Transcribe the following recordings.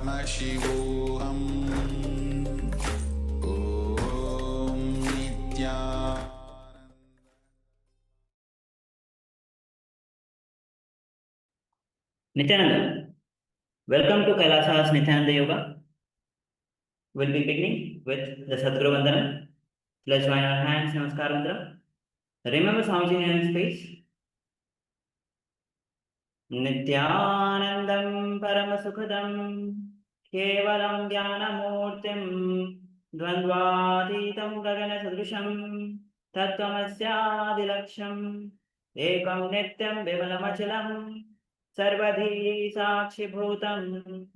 Paramashivoham. Om Nithyananda. Nithyananda, welcome to Kailasa's Nithyananda Yoga. We'll be beginning with the Sadguru Vandana. Let's join our hands, Namaskara Mantra. Remember Swamiji in space. Nithyanandam Paramasukhadam Kevalam Dhyanamurtim Dvandvatitam Gagana Sadrusham Tattvamasya Ekam Nityam Vimalamachalam Sarvadhi Sakshi Bhutam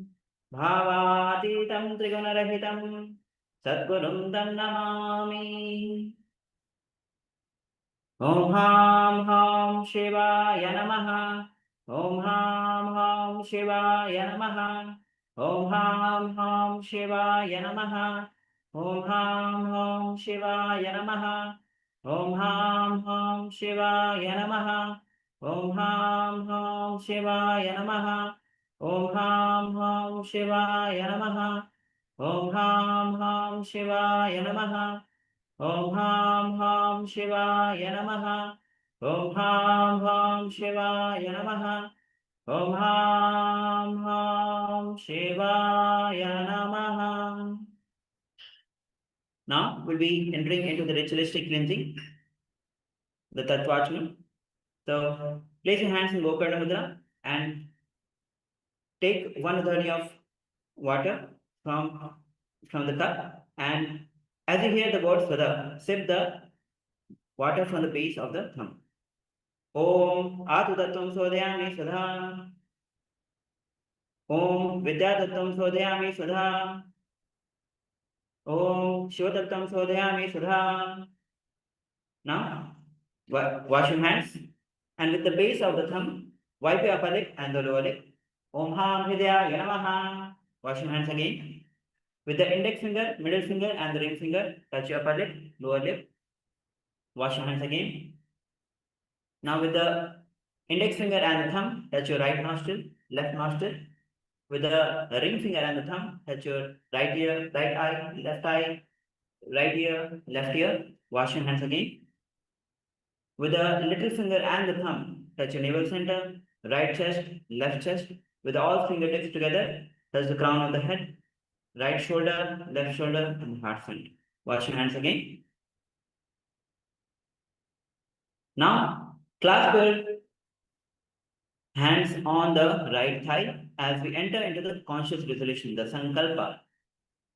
Bhavatitam Trigunarahitam Sadgurum Tam Namami. Om Ham Ham Shivaya Namaha. Om Ham Ham Shivaya Namaha. Om Ham Ham Shivaya Namaha. Om Ham Ham Shivaya Namaha. Om Ham Ham Shivaya Namaha. Om Ham Ham Shivaya Namaha. Om Ham Ham Shivaya Namaha. Om Ham Ham Shivaya Namaha. Om Ham Ham Shivaya Namaha. Om Ham Ham Shivaya Namaha. Om Ham Ham Shivaya Namaha. Now we'll be entering into the ritualistic cleansing, the Tattvachana. So place your hands in Gokarna Mudra and take 1/3 of water from the cup, and as you hear the word Svada, sip the water from the base of the thumb. Om Atu Tattvam Sodhyami Svadha. Om Vidya Tattvam Sodhyami Svadha. Om Shiva Tattvam Sodhyami Svadha. Now wash your hands, and with the base of the thumb, wipe your upper lip and the lower lip. Om Ham Hridaya Namaha. Wash your hands again. With the index finger, middle finger, and the ring finger, touch your upper lip, lower lip. Wash your hands again. Now with the index finger and the thumb, touch your right nostril, left nostril. With the ring finger and the thumb, touch your right ear, right eye, right ear, left ear. Wash your hands again. With the little finger and the thumb, touch your navel center, right chest, left chest. With all fingertips together, touch the crown of the head, right shoulder, left shoulder, and heart center. Wash your hands again. Now, clasp your hands on the right thigh as we enter into the conscious resolution, the Sankalpa.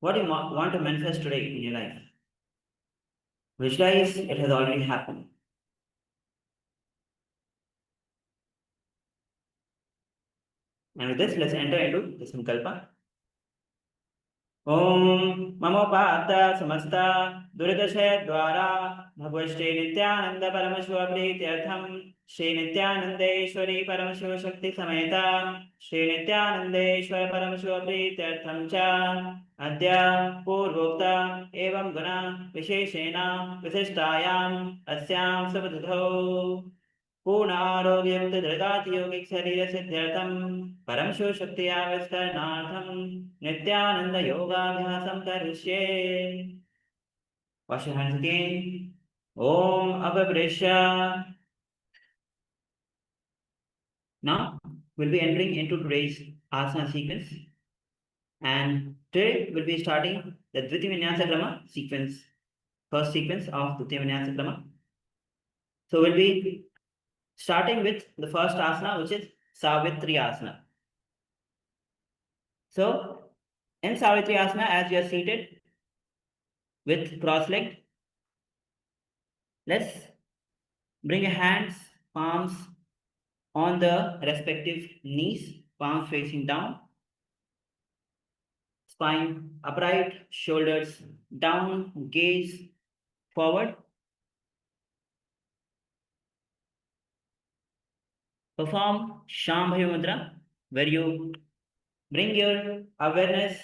What do you want to manifest today in your life? Visualize it has already happened. And with this, let's enter into the Sankalpa. Om Mamopata Samasta Duridashay Dwara Bhagavashte Nithyananda Paramashiva Prithyatham Shri Nithyanandeshwari Paramashiva Shakti Sameta Shri Nithyanandeshwari Paramashiva Prithyatham Cha Adya Purvokta Evam Guna Visheshena Visishtayam Asyam Sabadho पूर्णारोग्यं दृढाति योगिक शरीर सिद्ध्यर्थं परमशिव शक्ति आविष्करणार्थं नित्यानंद योगाभ्यासं करिष्ये. Wash your hands again. Om Abhivrisya. Now we'll be entering into today's asana sequence, and today we'll be starting the Vinyasa Krama sequence, first sequence of Vinyasa Krama. So we'll be starting with the first asana, which is Savitri asana. So, in Savitri asana, as you are seated with cross-legged, let's bring your hands, palms on the respective knees, palms facing down, spine upright, shoulders down, gaze forward. Perform Shambhavi Mudra, where you bring your awareness,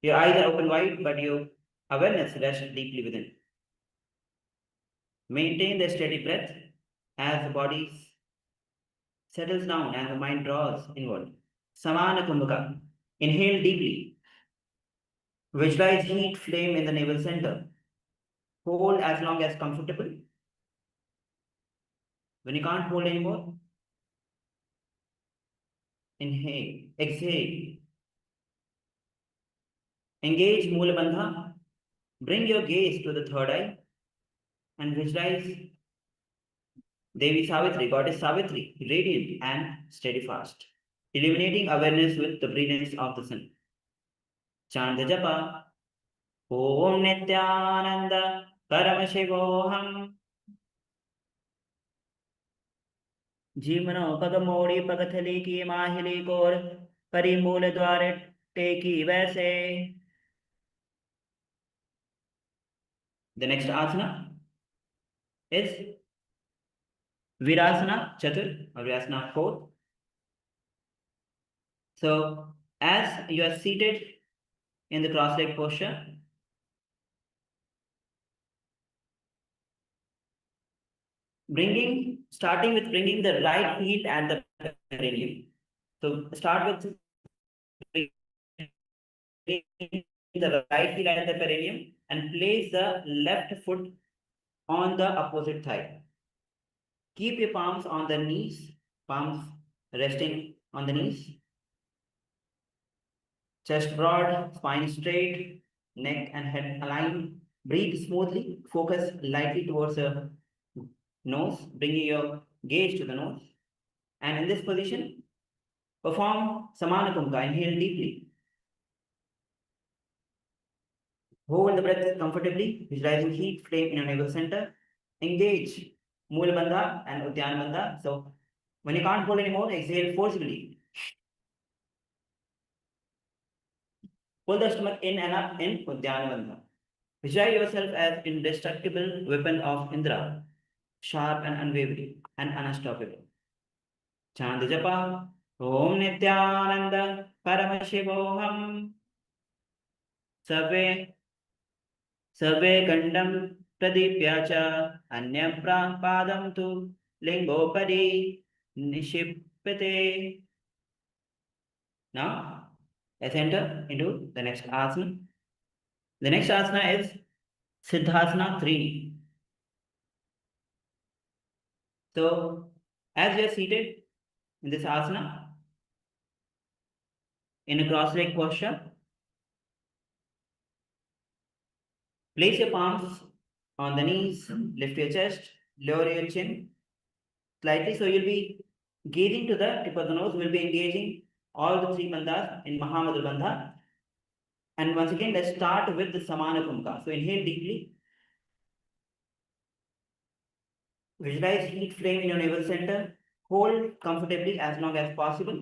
your eyes are open wide, but your awareness rests deeply within. Maintain the steady breath as the body settles down and the mind draws inward. Samana Kumbhaka. Inhale deeply. Visualize heat flame in the navel center. Hold as long as comfortable. When you can't hold anymore, inhale, exhale. Engage Moola Bandha. Bring your gaze to the third eye and visualize Devi Savitri, Goddess Savitri, radiant and steadfast, illuminating awareness with the brilliance of the sun. Chant the japa. Om Nithyananda Paramashivoham. जीवनो पगमोड़ी पगथली की माहिली core परिमूल द्वारे टेकी वैसे. The next asana is Virasana Chatur or Virasana 4th. So as you are seated in the cross-leg posture, starting with bringing the right heel at the perineum. So start with the right heel at the perineum and place the left foot on the opposite thigh. Keep your palms on the knees, palms resting on the knees. Chest broad, spine straight, neck and head aligned. Breathe smoothly. Focus lightly towards the nose, bringing your gaze to the nose. And in this position, perform Samana Kumka. Inhale deeply. Hold the breath comfortably, visualizing heat flame in your navel center. Engage Moola Bandha and Uddiyana Bandha. So when you can't hold anymore, exhale forcibly. Pull the stomach in and up in Uddiyana Bandha. Visualize yourself as indestructible weapon of Indra, sharp and unwavering and unstoppable. Chant the japa. Om Nithyananda Paramashivoham. Sarve Kandam Pradipya cha Anyapra Padam tu Lingopadi Nishipate. Now, let's enter into the next asana. The next asana is Siddhasana 3. So, as you are seated in this asana, in a cross-leg posture, place your palms on the knees, lift your chest, lower your chin slightly. So you'll be gazing to the tip of the nose. We'll be engaging all the 3 bandhas in Mahamudra Bandha. And once again, let's start with the Samana Kumka. So inhale deeply. Visualize heat flame in your navel center. Hold comfortably as long as possible.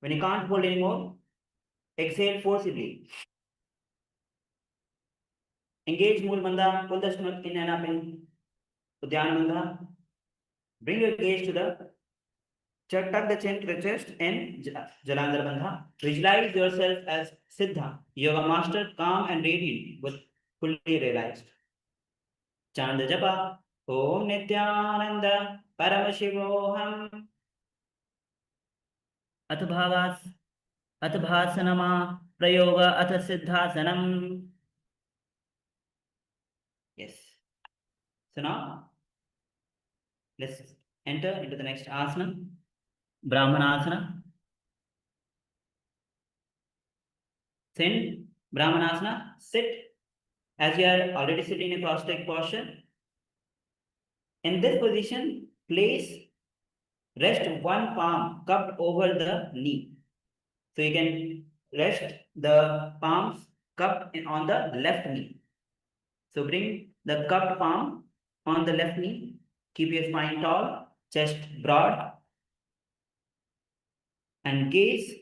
When you can't hold anymore, exhale forcibly. Engage Mool Bandha, pull the stomach in and up in Uddiyana Bandha. Bring your gaze to the tuck the chin to the chest in Jalandhar Bandha. Visualize yourself as Siddha, yoga master, calm and radiant, but fully realized. Chant the japa. Om Nithyananda Paramashivoham. Atbhasanama Prayoga Atha Siddhasanam. Yes. So now, let's enter into the next asana, Brahmanasana. Then, Brahmanasana, sit as you are already sitting in a cross-leg posture. In this position, rest one palm cupped over the knee. So you can rest the palms cupped on the left knee. So bring the cupped palm on the left knee. Keep your spine tall, chest broad, and gaze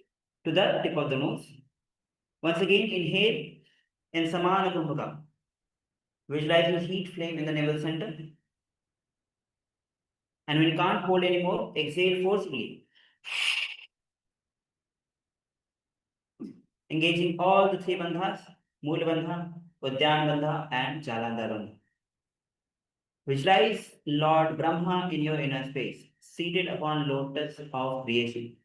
to the tip of the nose. Once again, inhale in Samana Kumbhaka. Visualize the heat flame in the navel center. And when you can't hold anymore, exhale forcibly. Engaging all the 3 bandhas, Moola Bandha, Uddiyana Bandha, and Jalandhar Bandha. Visualize Lord Brahma in your inner space, seated upon lotus of creation.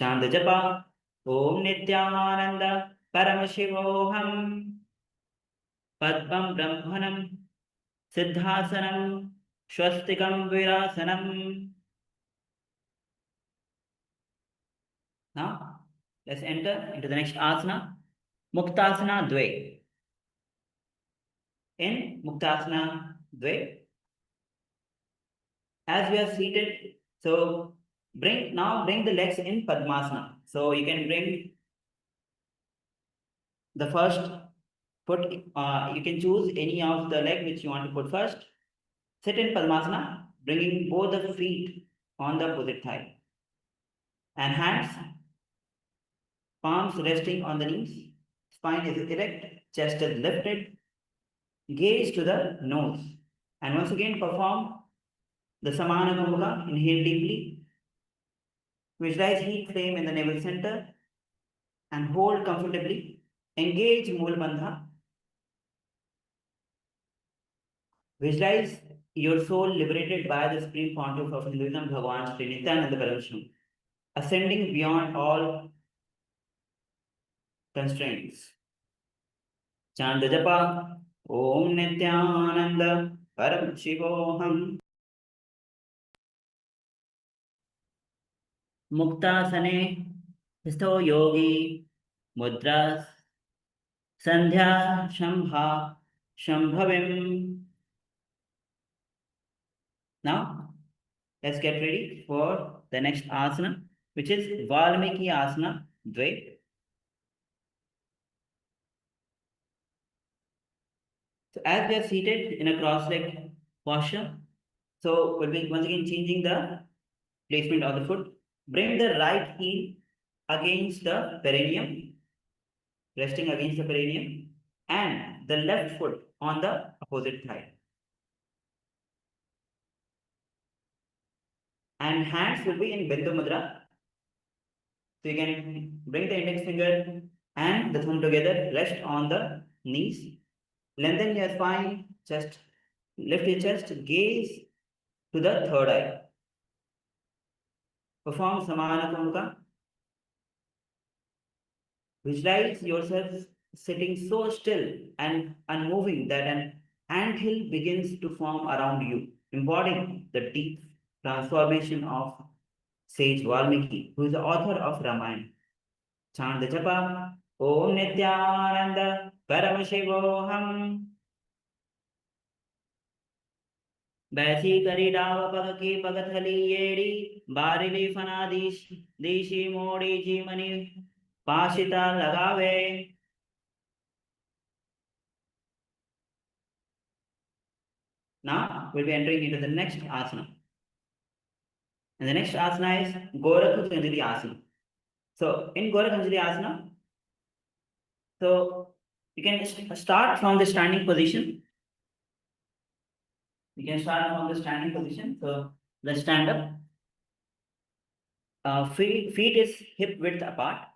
Chant the japa. Om Nithyananda Paramashivoham Padmam Brahmanam Siddhasanam Swastikam Virasanam. Now, let's enter into the next asana, Muktasana Dve. In Muktasana Dve, as we are seated, so bring the legs in Padmasana. So you can bring the first foot, you can choose any of the leg which you want to put first. Sit in Padmasana, bringing both the feet on the opposite thigh. And hands, palms resting on the knees, spine is erect, chest is lifted, gaze to the nose. And once again perform the Samana Mudra. Inhale deeply, visualize heat flame in the navel center, and hold comfortably. Engage Mool Bandha. Visualize your soul liberated by the Supreme Pontiff of Hinduism, Bhagavan Sri Nithyananda Yoga, ascending beyond all constraints. Chant the japa. Om Nithyananda Paramashivam. Muktasane Stho Yogi Mudras Sandhya Shambha Shambhavim. Now, let's get ready for the next asana, which is Valmiki Asana Dve. So as we are seated in a cross-leg posture, so we'll be once again changing the placement of the foot. Bring the right heel against the perineum, resting against the perineum, and the left foot on the opposite thigh. And hands will be in Bindu Mudra. So you can bring the index finger and the thumb together, rest on the knees. Lengthen your spine, chest, lift your chest, gaze to the third eye. Perform Samana Mudra. Visualize yourself sitting so still and unmoving that an anthill begins to form around you, embodying the deep transformation of sage Valmiki, who is the author of Ramayana. Chant the japa. Om Nithyananda Paramashivoham. बैसी करी डाव पग की पगथली येड़ी बारिली फना दीशी मोड़ी जीमनी पाशिता लगावे. Now we'll be entering into the next asana. And the next asana is Gorakhanjali asana. So in Gorakhanjali asana, so you can start from the standing position. So let's stand up. Feet is hip width apart.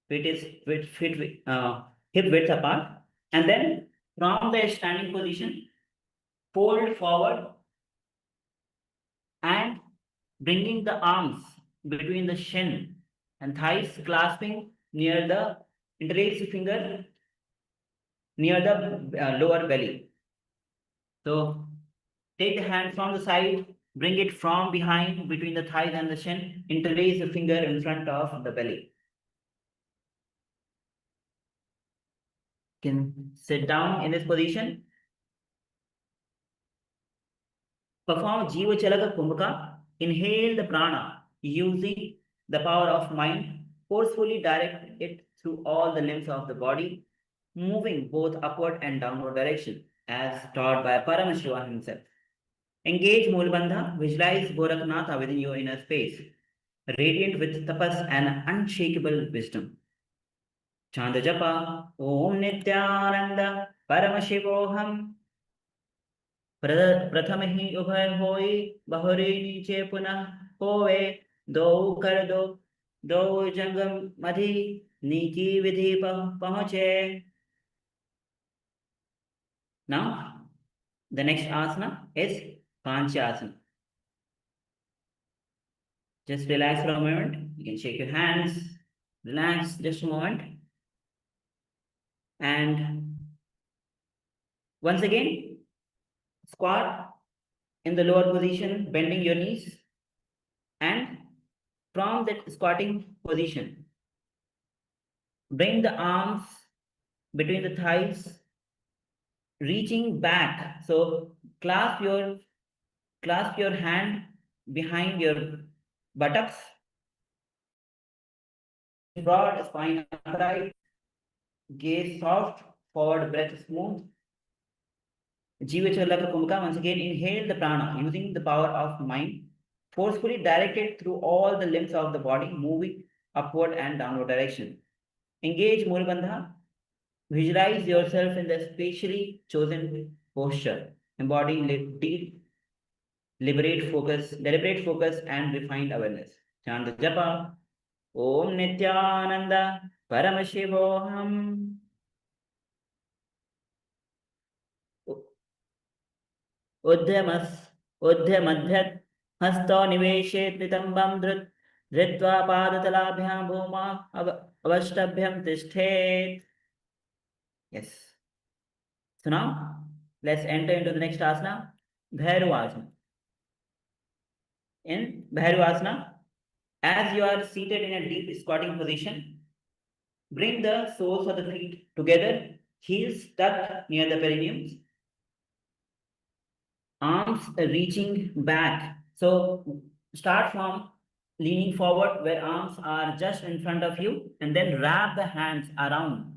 Hip width apart. And then from the standing position, fold forward and bringing the arms between the shin and thighs, clasping near the interlaced finger near the lower belly. So take the hand from the side, bring it from behind between the thighs and the shin, interlace the finger in front of the belly. You can sit down in this position. Perform Jiva Chalaka Kumbhaka. Inhale the prana using the power of mind. Forcefully direct it through all the limbs of the body, moving both upward and downward direction, as taught by Paramashiva himself. Engage Moolbandha. Visualize Gorakhnatha within your inner space, radiant with tapas and unshakable wisdom. Chant the japa. Om Nithyananda Paramashivoham. प्रथम ही उभय होई बहुरी नीचे पुनः होवे दो कर दो जंगम मधि नीति विधि पहुंचे. Now the next asana is Panchasana. Just relax for a moment. You can shake your hands. Relax just a moment. And once again, squat in the lower position, bending your knees. And from that squatting position, bring the arms between the thighs, reaching back. So clasp your hand behind your buttocks, broad, spine upright, gaze soft, forward breath smooth. Jivachala Kumbhaka, once again inhale the prana using the power of mind, forcefully direct it through all the limbs of the body, moving upward and downward direction. Engage Mulabandha. Visualize yourself in the specially chosen posture. Embody deep, deliberate focus, and refined awareness. Chant the japa. Om Nithyananda Paramashivoham. उद्यमस् उद्यमध्यत् हस्तो निवेशेत् नितम्बं धृत्वा पादतलाभ्यां भूमा अवष्टभ्यं तिष्ठेत्. Yes. So now let's enter into the next asana, Bhairuvasana. In Bhairuvasana, as you are seated in a deep squatting position, bring the soles of the feet together, heels tucked near the perineum, arms reaching back. So start from leaning forward where arms are just in front of you, and then wrap the hands around,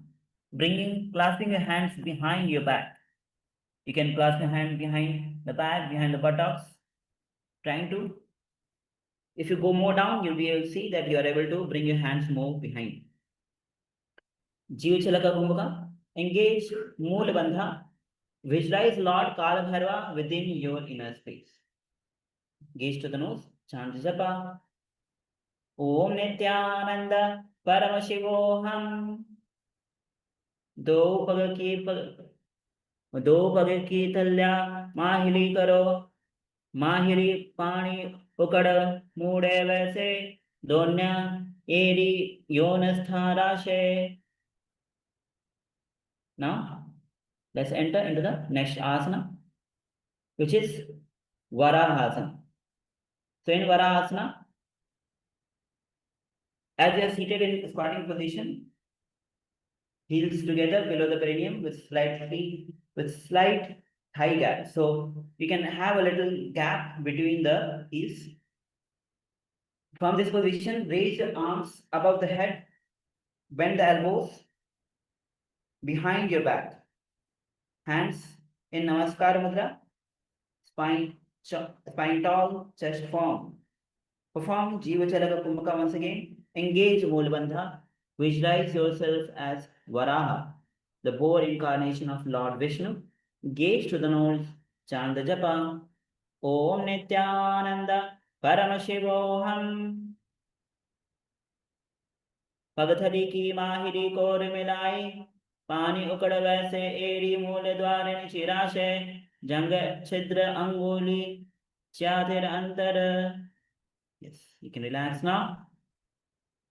clasping your hands behind your back. You can clasp your hand behind the back, behind the buttocks, if you go more down, you'll be able to see that you are able to bring your hands more behind. Jivachalaka Kumbhaka, engage Moola Bandha. Visualize Lord Kalabhairava within your inner space. Gaze to the nose, chant japa. Om Nithyananda Paramashivoham. दो पग की तल्या माहिली करो, माहिरी पानी उकड़ मूड़े वैसे दोन्या एरी योनस्थाराशे. Now let's enter into the next asana, which is Varahasana. So in Varahasana, as you are seated in squatting position, heels together below the perineum with slight thigh gap. So we can have a little gap between the heels. From this position, raise your arms above the head, bend the elbows behind your back, hands in Namaskara Mudra, spine tall, chest firm. Perform Jivachalaka Kumbhaka once again. Engage Mulabandha. Visualize yourself as Varaha, the boar incarnation of Lord Vishnu. Gaze to the nose, chant the japa. Om Nithyananda Paramashivoham. पगथरी की माहिरी core मिलाई, पानी उकड़ वैसे एड़ी मूल द्वार चिराशे, जंग छिद्र अंगुली चातिर अंतर. Yes, you can relax now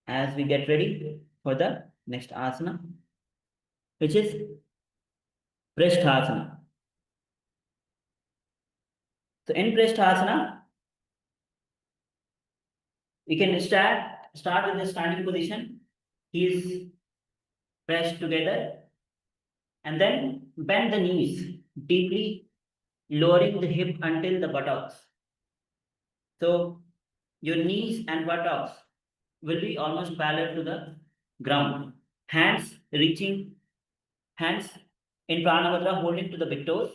as we get ready for the next asana, which is Prishthasana. So in Prishthasana, we can start with the standing position. Heels pressed together, and then bend the knees deeply, lowering the hip until the buttocks. So your knees and buttocks will be almost parallel to the ground. Hands in Pranamudra, holding to the big toes.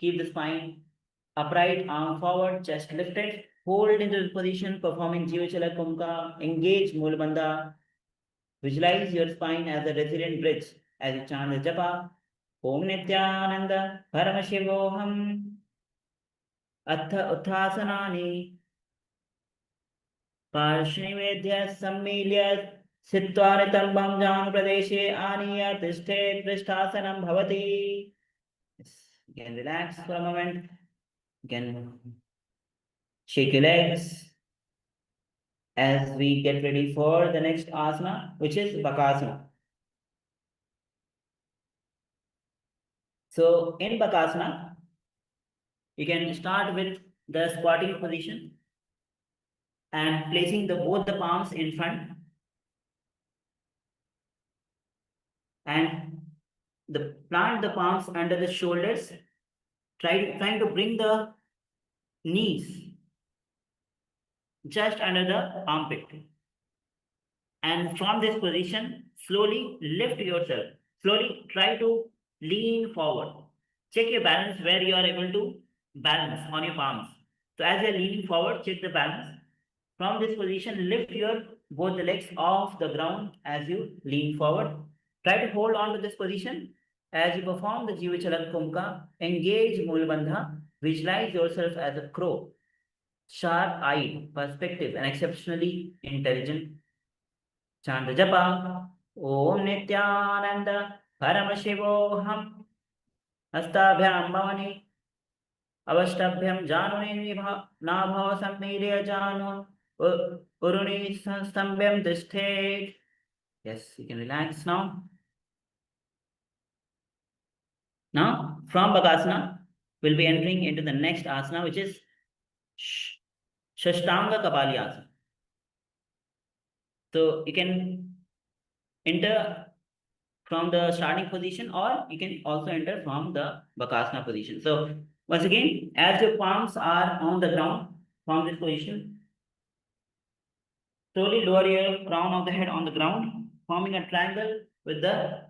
Keep the spine upright, arm forward, chest lifted. Hold into the position, performing Jivachala Kumbhaka. Engage Mulabandha. Visualize your spine as a resilient bridge as you chant the japa. Om Nithyananda Paramashivoham. Atha Uthasanani. Parshnivedya Sammilya Sittvaritambam Janu Pradeshe Aniya Tishtet Prishtasanam Bhavati. You can relax for a moment. You can shake your legs. as we get ready for the next asana, which is Bakasana. So in Bakasana, you can start with the squatting position and placing both the palms in front and plant the palms under the shoulders, trying to bring the knees just under the armpit. And from this position, slowly lift yourself. Slowly try to lean forward. Check your balance where you are able to balance on your palms. So as you are leaning forward, check the balance. From this position, lift your both the legs off the ground as you lean forward. Try to hold on to this position as you perform the Jivachala Kumka. Engage Mulabandha. Visualize yourself as a crow, sharp-eyed, perspective, and exceptionally intelligent. Chant japa. Om Nithyananda Paramashivoham Hastabhyam Bhavani Avashtabhyam Januni Nabhava Sammirya Janu Uruni Sambhyam Tishthet. Yes, you can relax now. Now, from Bakasana, we'll be entering into the next asana, which is Shashtanga Kapaliyasana. So you can enter from the starting position, or you can also enter from the Bakasana position. So once again, as your palms are on the ground from this position, slowly lower your crown of the head on the ground, forming a triangle with the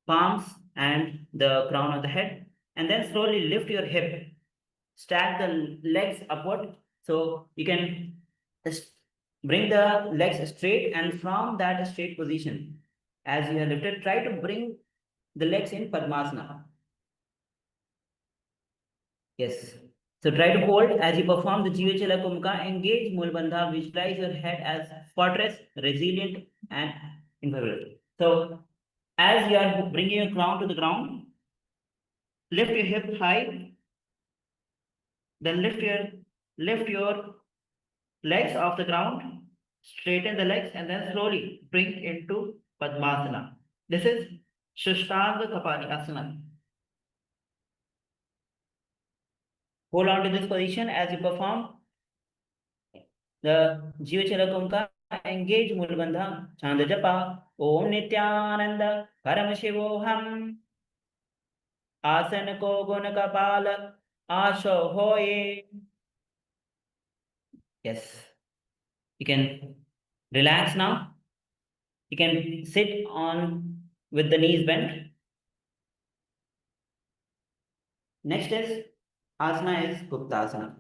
palms and the crown of the head, and then slowly lift your hip, stack the legs upward, so you can bring the legs straight, and from that straight position, as you have lifted, try to bring the legs in Padmasana. Yes. So try to hold as you perform the Jivachala Kumka. Engage Mulbandha. Visualize your head as fortress, resilient, and inviolable. So as you are bringing your crown to the ground, lift your hip high, then lift your legs off the ground, straighten the legs, and then slowly bring into Padmasana. This is Shashtanga Kapaliyasana. Hold on to this position as you perform the Jivachala Kumka. Engage Mulbandha. Chant japa. Om Nithyananda Paramashivoham Asana ko guna kapala asho hoye. Yes. You can relax now. You can sit on with the knees bent. Next is asana is Guptasana.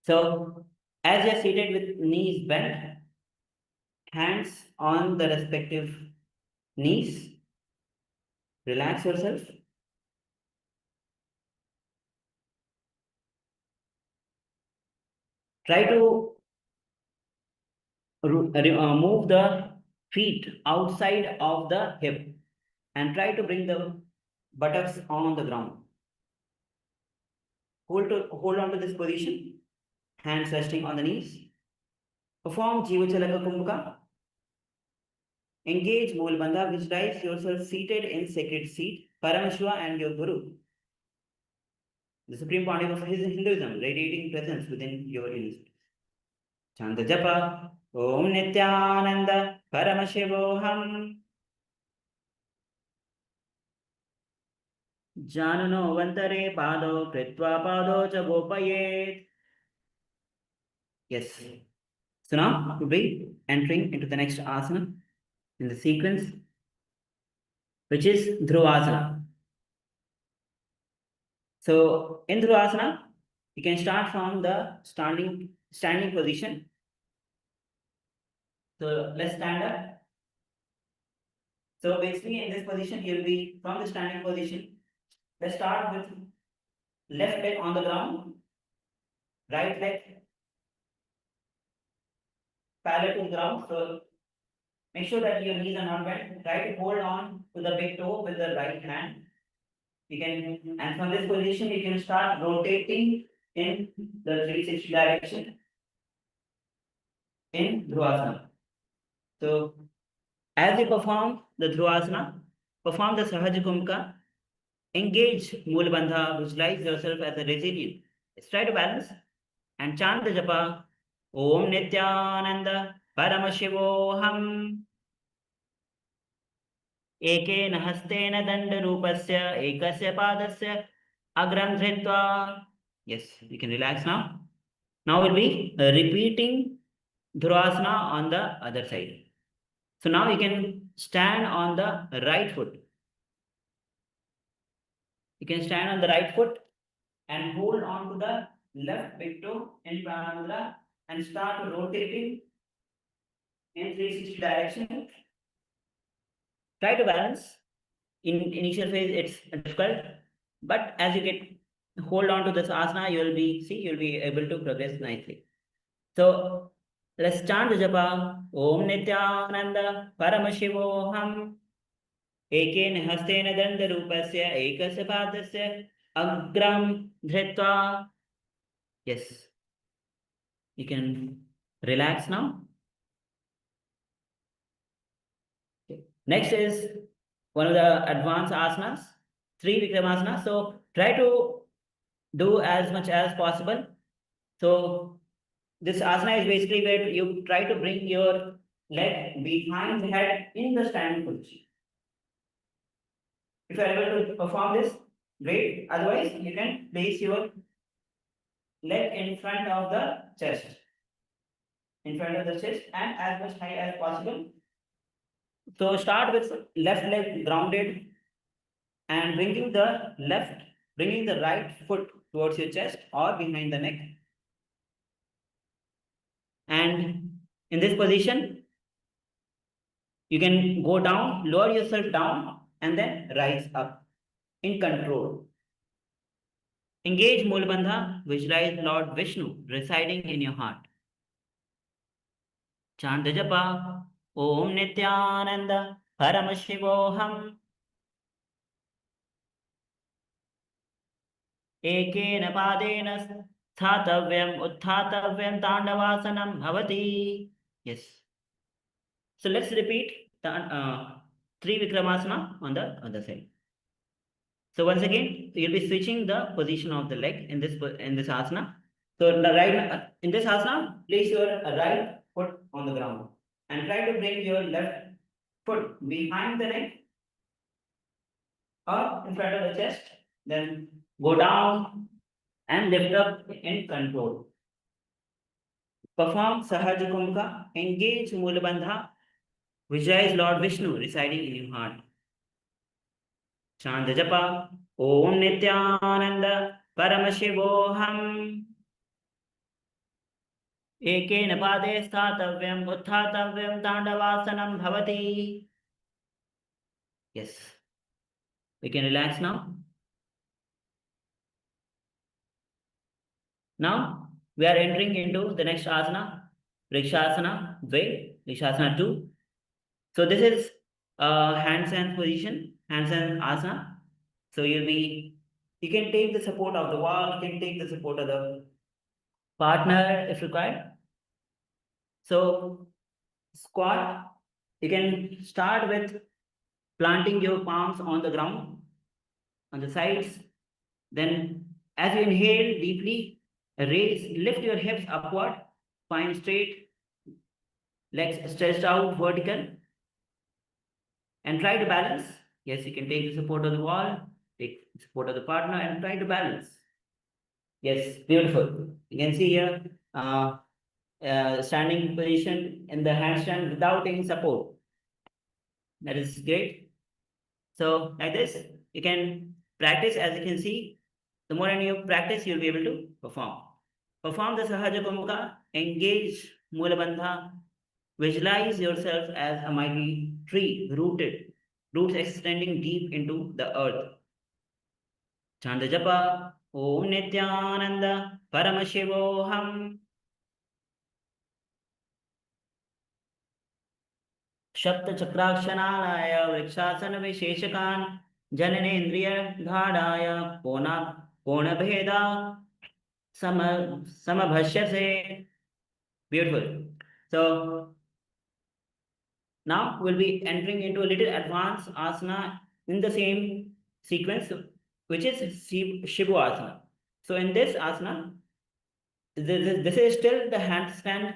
So as you are seated with knees bent, hands on the respective knees, relax yourself. Try to move the feet outside of the hip and try to bring the buttocks on the ground. Hold on to this position, hands resting on the knees. Perform Jivachala Kumbhaka. Engage Mulbandha. Visualize yourself seated in sacred seat, Paramashiva and your Guru, the supreme pontiff of Hinduism, radiating presence within your innocence. Chant japa. Om Nithyananda Paramashivoham Januno Vantare Pado Kritva Pado cha Gopayet. Yes. So now we'll be entering into the next asana in the sequence, which is Dhruvasana. So in Dhruvasana, you can start from the standing position. So let's stand up. So basically in this position, you'll be from the standing position. Let's start with left leg on the ground, right leg parallel to the ground. So make sure that your knees are not bent. Try to hold on to the big toe with the right hand. You can, and from this position, you can start rotating in the 360 direction in Dhruvasana. So, as you perform the Dhruvasana, perform the Sahaja Kumbhaka, engage Moola Bandha, visualize yourself as a resilient. Try to balance and chant the japa Om Nithyananda Paramashivoham Ekena Hastena Dandarupasya Ekasya Padasya Agram Dhritva. Yes, you can relax now. Now we'll be repeating Dhruvasana on the other side. So now you can stand on the right foot. You can stand on the right foot and hold on to the left big toe in Pranayama and start rotating in 360 direction. Try to balance. In initial phase, it's difficult, but as you get hold on to this asana, you'll be able to progress nicely. So let's chant the japa. Om Nithyananda Paramashivoham Eken Hastena Dandarupasya Ekasya Padasya Agram Dhritva. Yes, you can relax now. Okay. Next is one of the advanced asanas, three Vikramasana. So try to do as much as possible. So this asana is basically where you try to bring your leg behind the head in the standing position. If you are able to perform this, great. Otherwise, you can place your leg in front of the chest. In front of the chest and as much high as possible. So start with left leg grounded and bringing the right foot towards your chest or behind the neck. And in this position, you can go down, lower yourself down, and then rise up in control. Engage Moola Bandha, visualize Lord Vishnu residing in your heart. Chant the japa, Om Nithyananda Paramashivoham Ekena Padena Sthathavyam Utthathavyam Tandavasanam Bhavati. Yes. So let's repeat the three Vikramasana on the other side. So once again, you'll be switching the position of the leg in this asana. So in this asana, place your right foot on the ground and try to bring your left foot behind the neck or in front of the chest. Then go down and lift up in control. Perform Sahaja Kumbhaka, engage Moola Bandha, visualize Lord Vishnu residing in your heart. Chant the japa, Om Nithyananda Paramashivoham Ekena Pade Sthathavyam Utthathavyam Tandavasanam Bhavati. Yes. We can relax now. Now we are entering into the next asana, Vrikshasana 2. So this is handstand position, handstand asana. So you can take the support of the wall, you can take the support of the partner if required. So squat, you can start with planting your palms on the ground, on the sides. Then as you inhale deeply, lift your hips upward, spine straight, legs stretched out vertical, and try to balance. Yes, you can take the support of the wall, take the support of the partner, and try to balance. Yes, beautiful. You can see here standing position in the handstand without any support. That is great. So like this, you can practice. As you can see, the more you practice, you'll be able to perform. Perform the Sahaja Kumbhaka, engage Moola Bandha, visualize yourself as a mighty tree, roots extending deep into the earth. Chant the japa, Om Nithyananda Paramashivoham. Shapta Chakrakshanaaya Vrikshasana Visheshakan Jananendriya Dhadaya Kona Bheda samabhashyase. Beautiful. So now we'll be entering into a little advanced asana in the same sequence, which is Shivu asana. So in this asana, this is still the handstand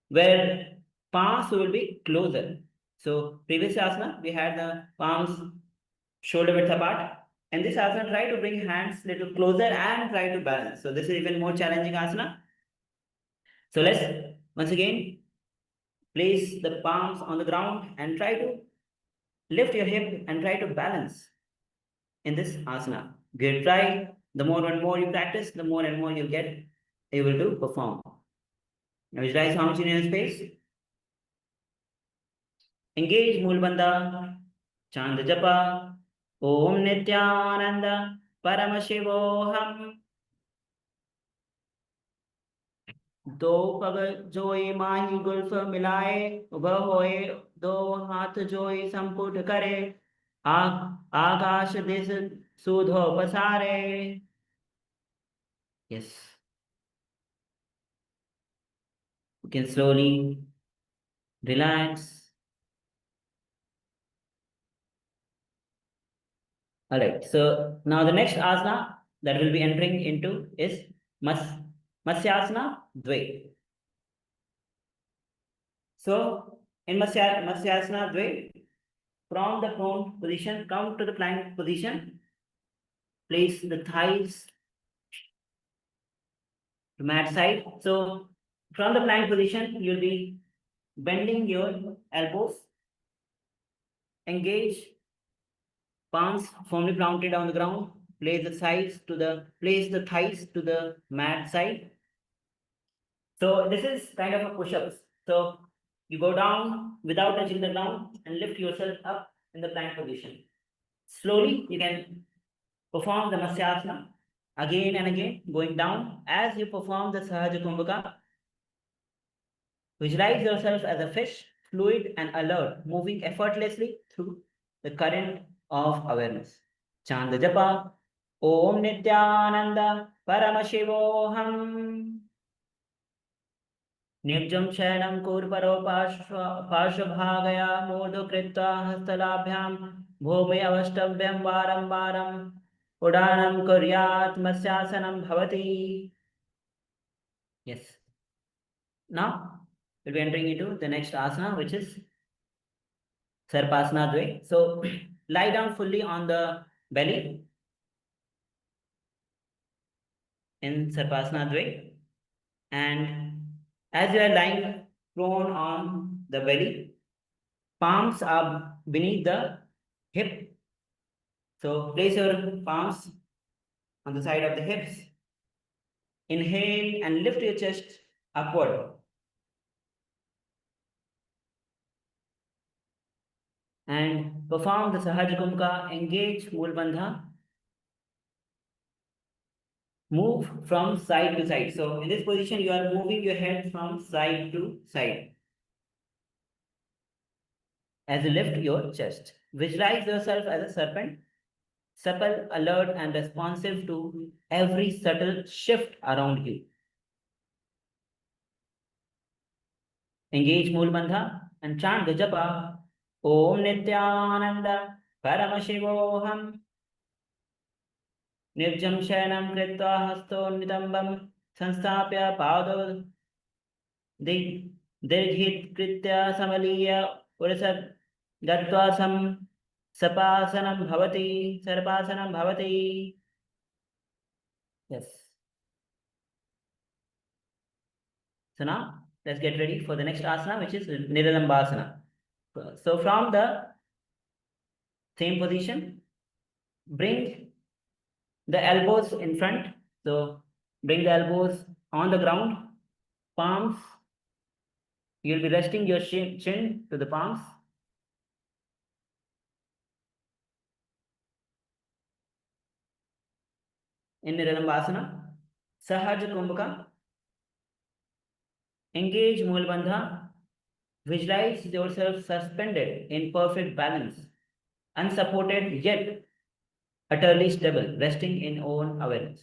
where palms will be closer. So previous asana, we had the palms shoulder width apart. And this asana, try to bring hands little closer and try to balance. So this is even more challenging asana. So let's once again place the palms on the ground and try to lift your hip and try to balance in this asana. Good try. The more and more you practice, the more and more you get able to perform. Now visualize how much in your space. Engage Mulbandha, chant japa, Om Nithyananda Paramashivoham. दो पग जोई माही Gulf मिलाए उभय होए दो हाथ जोई संपुट करे आकाश दिस सुधो पसारे. Yes, you can slowly relax. All right, so now the next asana that we'll be entering into is Matsyasana Dve. So in Matsyasana Dve, from the prone position, come to the plank position, place the thighs to mat side. So from the plank position, you'll be bending your elbows, engage palms firmly planted on the ground, place the thighs to the mat side. So this is kind of a push-ups. So you go down without touching the ground and lift yourself up in the plank position. Slowly you can perform the Matsyasana again and again, going down. As you perform the Sahaja Kumbhaka, visualize yourself as a fish, fluid and alert, moving effortlessly through the current of awareness. Chant the japa, Om Nithyananda Paramashivoham. Nirjam Sharanam Kurparo Parshvabhagaya Modo Krita Hastalabhyam Bhome Avashtavyam Varam Varam Udanam Kuryat Masyasanam Bhavati. Yes. Now we'll be entering into the next asana, which is Sarpasana Dve. So lie down fully on the belly in Sarpasana Dve, and as you are lying prone on the belly, palms are beneath the hip. So place your palms on the side of the hips. Inhale and lift your chest upward. And perform the Sahaja Kumbhaka, engage Mulbandha. Move from side to side. So in this position, you are moving your head from side to side. As you lift your chest, visualize yourself as a serpent, supple, alert, and responsive to every subtle shift around you. Engage Mulbandha and chant the japa, Om Nithyananda Paramashivoham. Nirjam Shayanam Kritva Hasto Nitambam Sanstapya Pado Dirghit Kritya Samaliya Urisat Gatva Sapasanam Bhavati. Yes. So now let's get ready for the next asana, which is Niralambasana. So from the same position, bring the elbows in front. So bring the elbows on the ground, palms. You'll be resting your chin to the palms. In Niralambasana, Sahaja Kumbhaka, engage Mulbandha, visualize yourself suspended in perfect balance, unsupported yet utterly stable, resting in own awareness.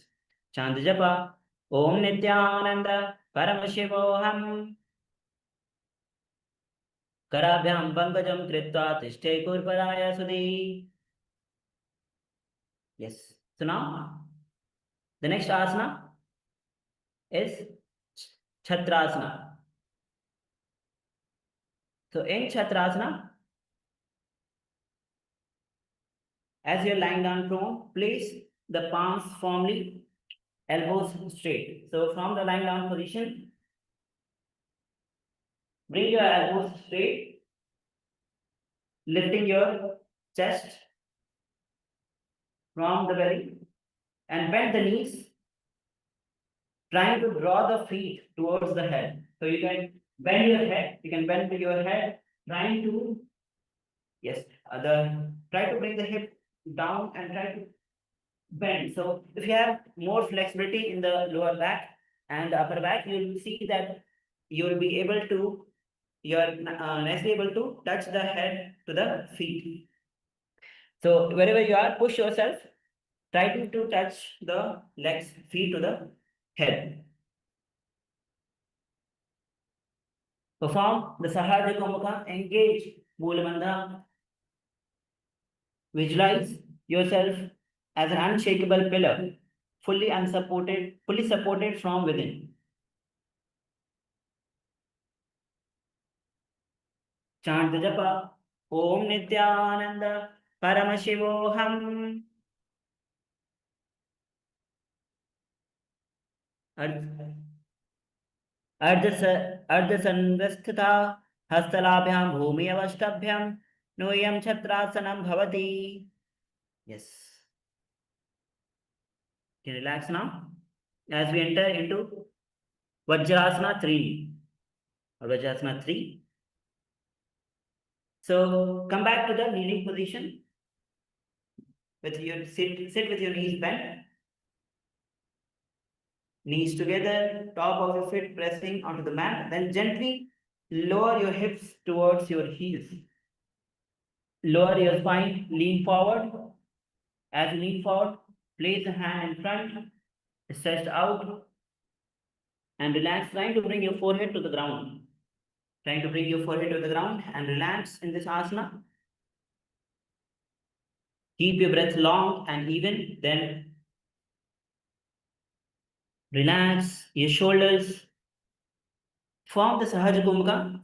Chant japa, Om Nithyananda Paramashivoham. Karabhyam Pankajam Kritva Tishte Kurparaya Sudhi. Yes. So now, the next asana is Chatrasana. So in Chatrasana, as you're lying down prone, place the palms firmly, elbows straight. So from the lying down position, bring your elbows straight, lifting your chest from the belly, and bend the knees, trying to draw the feet towards the head. So you can bend your head, trying to, yes, try to bring the hip down and try to bend. So if you have more flexibility in the lower back and the upper back, you will see that you will be able to, you're nicely able to touch the head to the feet. So wherever you are, push yourself, try to touch the legs, feet to the head. Perform the Sahaja Kumukha, engage Moolamandha. Visualize yourself as an unshakable pillar, fully supported from within. Chant the japa, Om Nithyananda Paramashivoham. अर्धसंवस्थिता हस्तलाभ्यां भूमि अवष्टभ्यां नूयं छत्रासनं भवति. Yes. Can you relax now? As we enter into Vajrasana 3 or Vajrasana 3. So come back to the kneeling position. With your sit with your knees bent. Knees together, top of your feet pressing onto the mat. Then gently lower your hips towards your heels. Lower your spine, lean forward. As you lean forward, place the hand in front, stretched out, and relax, trying to bring your forehead to the ground. Trying to bring your forehead to the ground and relax in this asana. Keep your breath long and even, then relax your shoulders. Form the Sahaja Kumbhaka.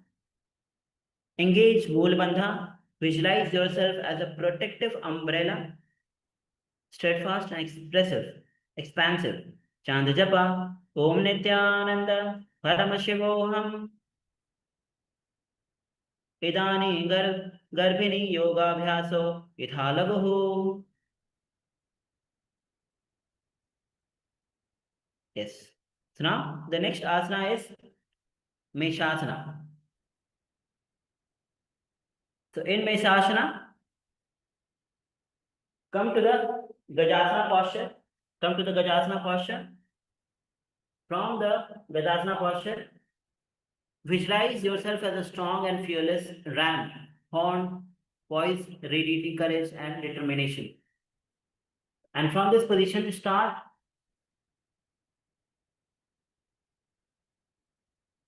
Engage Moolabandha. Visualize yourself as a protective umbrella, steadfast and expansive. Chant japa, Om Nithyananda Paramashivoham. Idani Garbhini Yogabhyaso Ithalabhu. Yes. So now the next asana is Meshasana. So in Meshasana, come to the Gajasana posture. From the Gajasana posture, visualize yourself as a strong and fearless ram, horn, poised, radiating courage and determination. And from this position, start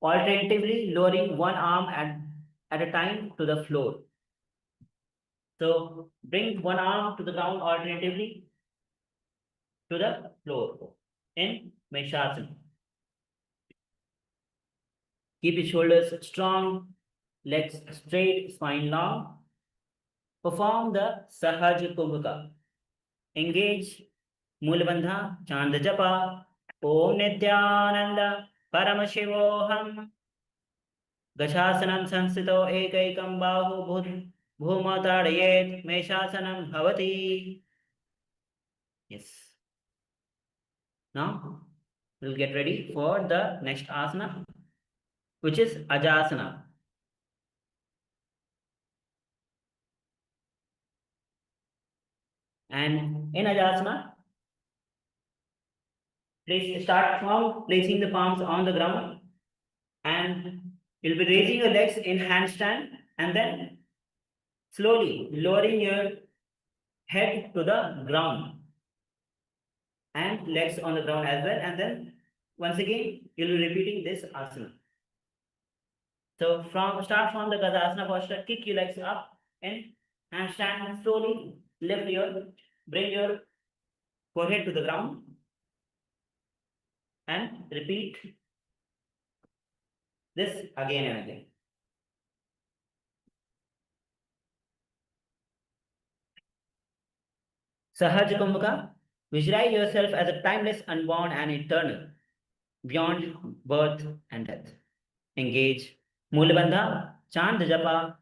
alternatively lowering one arm at a time to the floor. So bring one arm to the ground alternatively to the floor in Meshasana. Keep your shoulders strong, legs straight, spine long. Perform the Sahaja Kumbhaka. Engage Moolabandha, chant the japa, Om Nithyananda Paramashivoham. Gachāsanam sansito ekaikam bahu bhuma tadayet Meshasanam bhavati. Yes. Now we'll get ready for the next asana, which is Ajasana. And in Ajasana, start from placing the palms on the ground, and you'll be raising your legs in handstand and then slowly lowering your head to the ground and legs on the ground as well, and then once again, you'll be repeating this asana. So start from the Gajasana posture, kick your legs up and handstand slowly, bring your forehead to the ground and repeat this again and again. Sahaj Kumbhaka, visualize yourself as a timeless, unborn and eternal, beyond birth and death. Engage Mulabandha, chant the japa,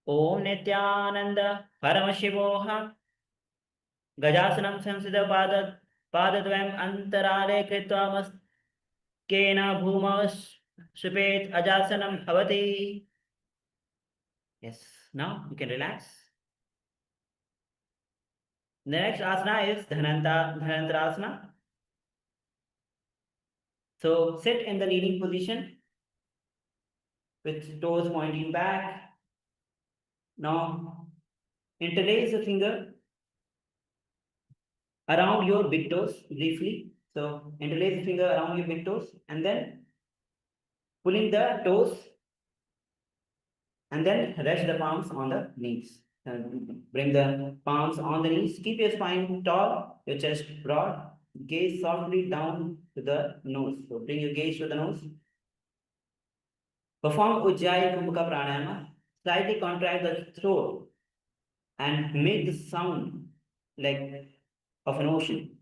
Om Nithyananda Paramashivoha, Gajasanam Samsida Padadvam Antarale Kritva Kena Bhumas Shupet Ajasanam Bhavati. Yes, now you can relax. The next asana is Dhanantarasana. So sit in the kneeling position with toes pointing back. Now interlace the finger around your big toes briefly. So interlace the finger around your big toes and then pulling the toes and then rest the palms on the knees. Bring the palms on the knees. Keep your spine tall, your chest broad. Gaze softly down to the nose. So bring your gaze to the nose. Perform Ujjayi Kumbhaka Pranayama. Slightly contract the throat and make the sound like of an ocean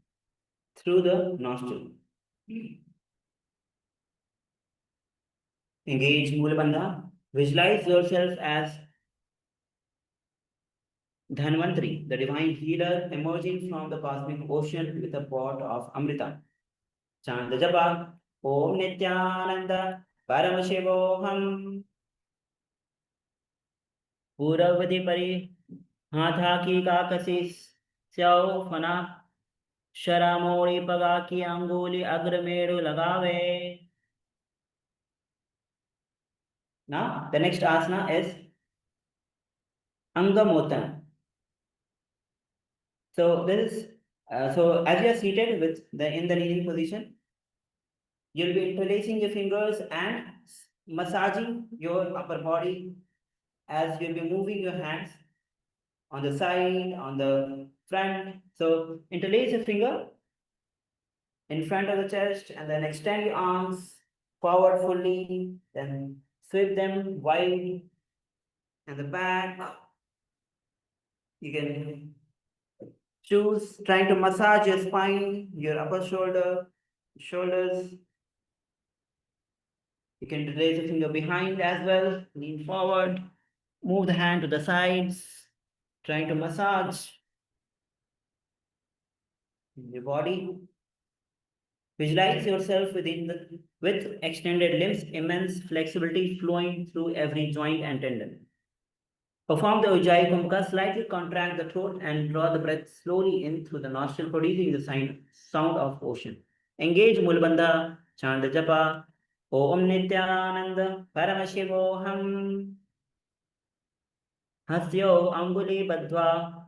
through the nostril. Engage Mulabandha. Visualize yourself as Dhanvantari, the divine healer emerging from the cosmic ocean with a pot of Amrita. Chant the japa, Om Nithyananda Paramashivoham. Puravati Pari Hatha ki kakasi Syao Fana Sharamori Paga ki Anguli Agrameru Lagave. Now, the next asana is Angamotana. So this is so as you are seated in the kneeling position, you'll be interlacing your fingers and massaging your upper body as you'll be moving your hands on the side, on the front. So interlace your finger in front of the chest and then extend your arms forward fully, then sweep them wide and the back. You can choose trying to massage your spine, your upper shoulders. You can raise the finger behind as well, lean forward, move the hand to the sides, trying to massage your body. Visualize yourself with extended limbs, immense flexibility flowing through every joint and tendon. Perform the Ujjayi Kumbhaka, slightly contract the throat and draw the breath slowly in through the nostril, producing the sound of ocean. Engage Mulabandha, chant the japa, Om Nithyananda Paramashivoham. Hasyo Anguli Badva,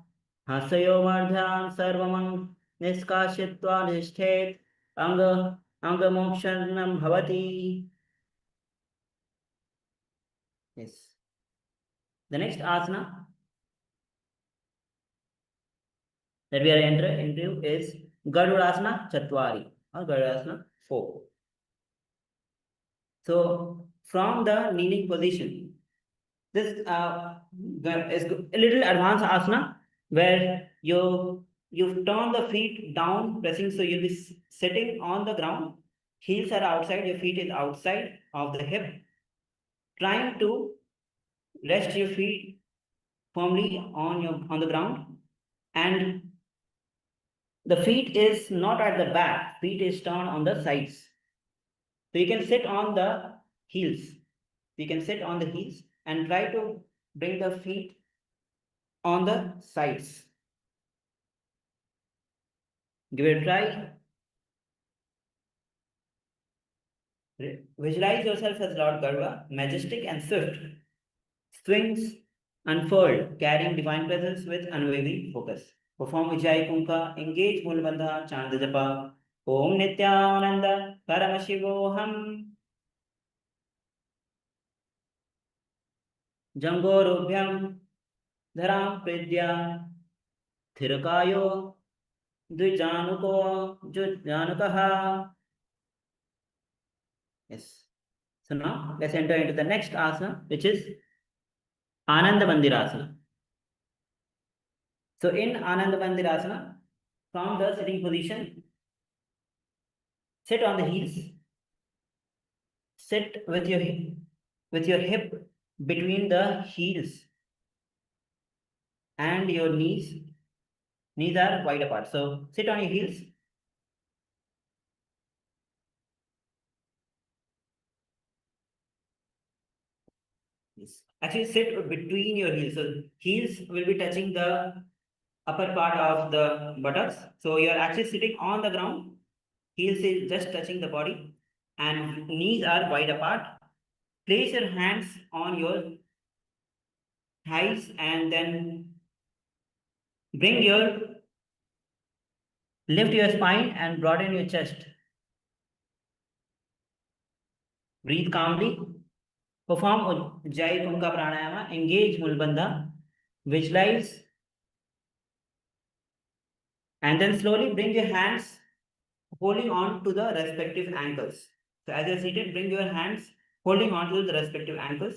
Hasayo Mardhan Sarvamang Niskashitva Nishthet, Angamokshanam Bhavati. Yes. The next asana that we are entering into is Garudasana Chatwari or Garudasana 4. So from the kneeling position, this is a little advanced asana where you turn the feet down, pressing, so you'll be sitting on the ground. Heels are outside, your feet is outside of the hip. Trying to rest your feet firmly on the ground, and the feet is not at the back, feet is turned on the sides. So you can sit on the heels. You can sit on the heels and try to bring the feet on the sides. Give it a try. Visualize yourself as Lord Garuda, majestic and swift. Swings unfurled, carrying divine presence with unwavering focus. Perform Ujjayi Kumbhaka, engage Mulabandha, chant the japa, Om Nithyananda Paramashivoham Jangorubhyam Dharam Pridya Thirakayo Dvijanuko Jujanukaha. Yes. So now let's enter into the next asana, which is Ananda Mandirasana. So in Ananda Mandirasana, from the sitting position, sit on the heels. Sit with your hip between the heels and your knees. Knees are wide apart. So sit on your heels. Yes. Actually, sit between your heels. So heels will be touching the upper part of the buttocks. So you are actually sitting on the ground. Heels is just touching the body, and knees are wide apart. Place your hands on your thighs and then bring your lift your spine and broaden your chest. Breathe calmly. Perform Ujjayi Kumka Pranayama. Engage Mulbandha. Visualize. And then slowly bring your hands holding on to the respective ankles. So as you're seated, bring your hands holding on to the respective ankles.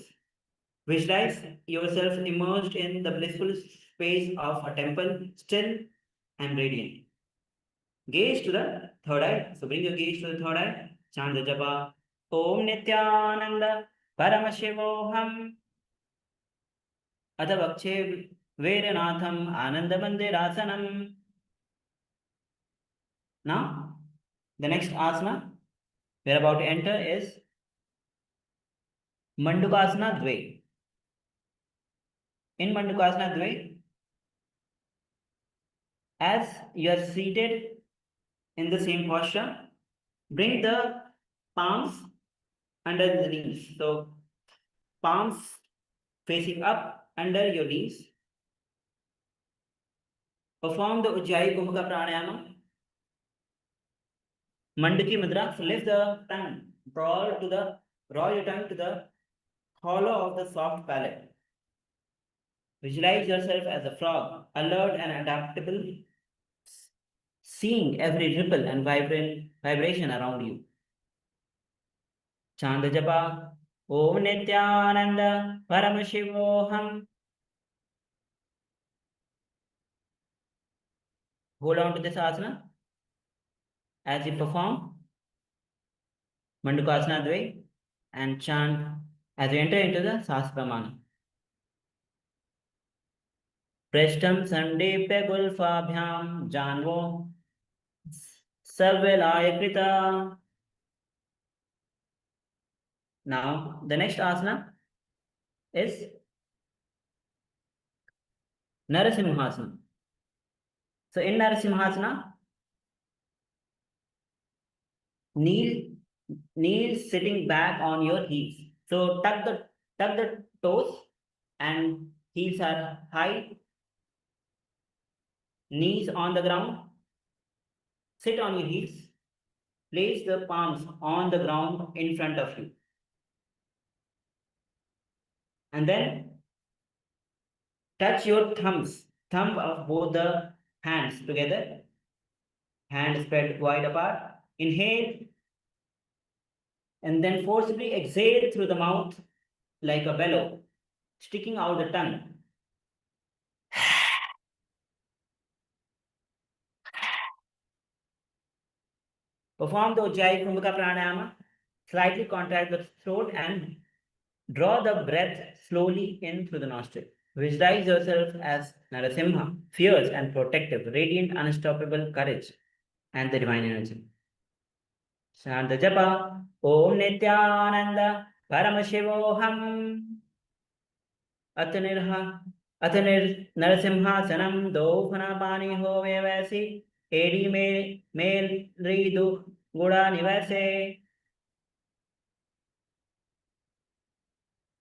Visualize yourself immersed in the blissful space of a temple, still and radiant. Gaze to the third eye. So bring your gaze to the third eye. Chant the japa. Om Nithyananda Paramashivoham Adavakshe Veeranatham Anandamandirasanam. Now, the next asana we're about to enter is Mandukasana Dve. In Mandukasana Dve, as you are seated in the same posture, bring the palms under the knees. So, palms facing up under your knees. Perform the Ujjayi Kumka Pranayama. Mandaki Mudra. So lift the tongue. Draw your tongue to the hollow of the soft palate. Visualize yourself as a frog, alert and adaptable, seeing every ripple and vibration around you. Chant the japa. Om Nithyananda Paramashivoham. Hold on to this asana as you perform Mandukasana Dve and chant as you enter into the Sahasramana. Preshtam Sandipya Gulfabhyam Janvo Sarvelaya Krita. Now, the next asana is Narasimhasana. So, in Narasimhasana, knees sitting back on your heels. So, tuck the toes and heels are high. Knees on the ground. Sit on your heels. Place the palms on the ground in front of you. And then touch your thumb of both the hands together. Hands spread wide apart. Inhale. And then forcibly exhale through the mouth like a bellow, sticking out the tongue. Perform the Ujjayi Kumbhaka Pranayama. Slightly contract the throat and draw the breath slowly in through the nostril. Visualize yourself as Narasimha, fierce and protective, radiant, unstoppable courage and the divine energy. Shanta Japa. Om Nithyananda Paramashivoham. अथ नरसिंहासनम दो फना पानी हो वे वैसी एड़ी में mail रीदु गुड़ा निवैसे.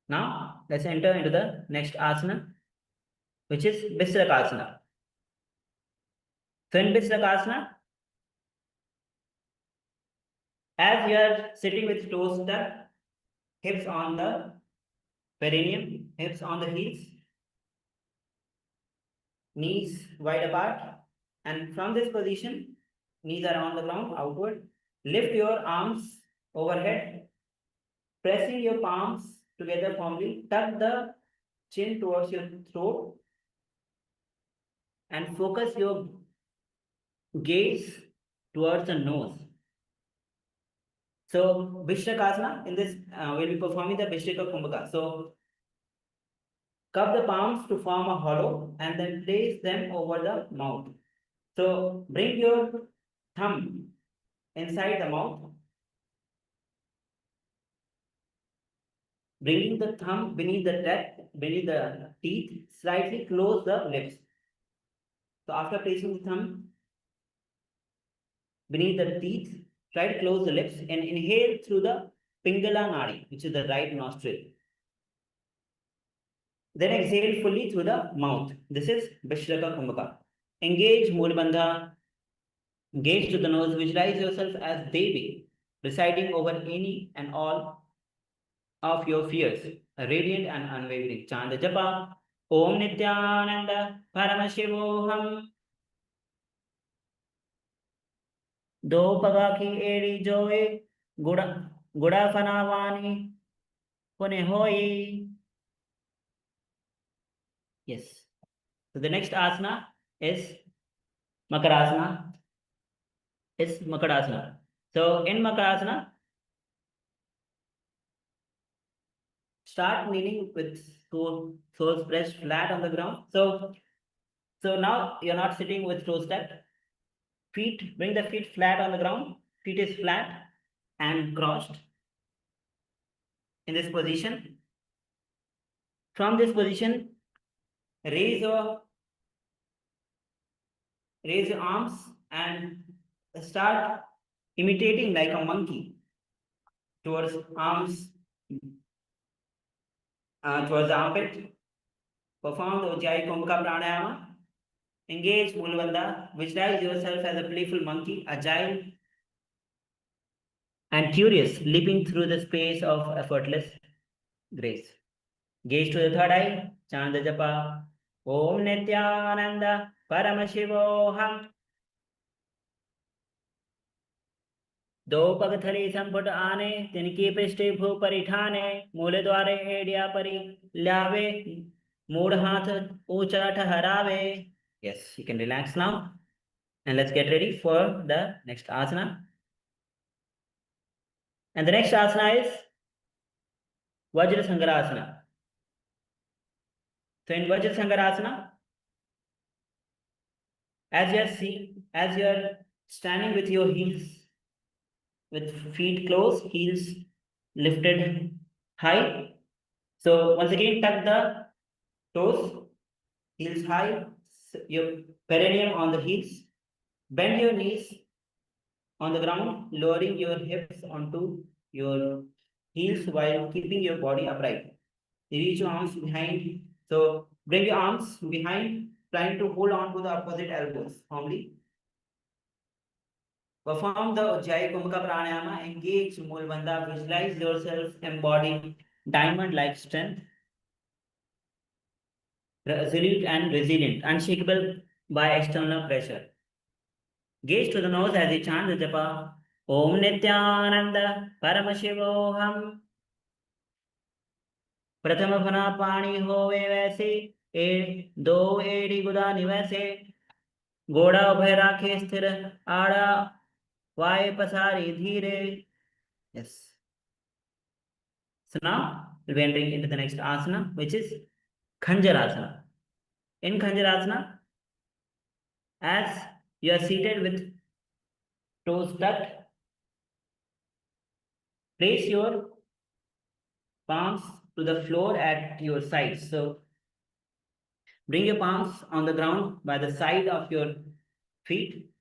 Now let's enter into the next asana, which is Bisrakasana. So in Bisrakasana, As you are sitting with toes tucked, hips on the perineum, hips on the heels, knees wide apart, and from this position, knees are on the ground outward. Lift your arms overhead, pressing your palms together firmly. Tuck the chin towards your throat and focus your gaze towards the nose. So, Vishtrakasana, in this, we'll be performing the Vishrika Kumbhaka. So, cup the palms to form a hollow and then place them over the mouth. So, bring your thumb inside the mouth, bringing the thumb beneath the teeth, slightly close the lips. So, after placing the thumb beneath the teeth, try to close the lips and inhale through the Pingala Nadi, which is the right nostril. Then exhale fully through the mouth. This is Vishraka Kumbhaka. Engage Mulabandha. Gaze to the nose. Visualize yourself as Devi, presiding over any and all of your fears, radiant and unwavering. Chant the japa. Om Nithyananda Paramashivam. Do pagaki eri joy. Guda fanavani. Pune hoi. Yes. So the next asana is Makarasana. So in Makarasana, start kneeling with soles pressed flat on the ground. So now you're not sitting with toes tucked. Bring the feet flat on the ground. Feet is flat and crossed. In this position. From this position, raise your arms and start imitating like a monkey towards arms, towards the armpit. Perform the Ujjayi Kumbhaka pranayama. Engage Mulabandha. Visualize yourself as a playful monkey, agile and curious, leaping through the space of effortless grace. Gaze to the third eye. Chant the japa. Om Nithyananda Paramashivoham. दो पग थली संपुट आने तिनकी पृष्ठे भू परिठाने मूल द्वारे एडिया परि ल्यावे mood हाथ ऊंचा ठहरावे. Yes, you can relax now and let's get ready for the next asana. And the next asana is Vajra Sangarasana. So in Vajra Sangarasana, as you are standing with your heels, with feet closed, heels lifted high. So once again, tuck the toes, heels high, your perineum on the heels. Bend your knees on the ground, lowering your hips onto your heels while keeping your body upright. Reach your arms behind. So bring your arms behind, trying to hold on to the opposite elbows firmly. Perform the Ujjayi Kumbhaka pranayama. Engage Mulabandha. Visualize yourself embodying diamond-like strength, resolute and resilient, unshakable by external pressure. Gaze to the nose as you chant the japa. Om Nithyananda Paramashivoham. प्रथम फना पानी होवे वैसे दो एड़ी गुदानी वैसे घोड़ा उभय राखे स्थिर आड़ा वाय पसारी धीरे. Yes. So now we'll be entering into the next asana, which is Khanjarasana. In Khanjarasana, as you are seated with toes tucked, place your palms to the floor at your sides. So bring your palms on the ground by the side of your feet.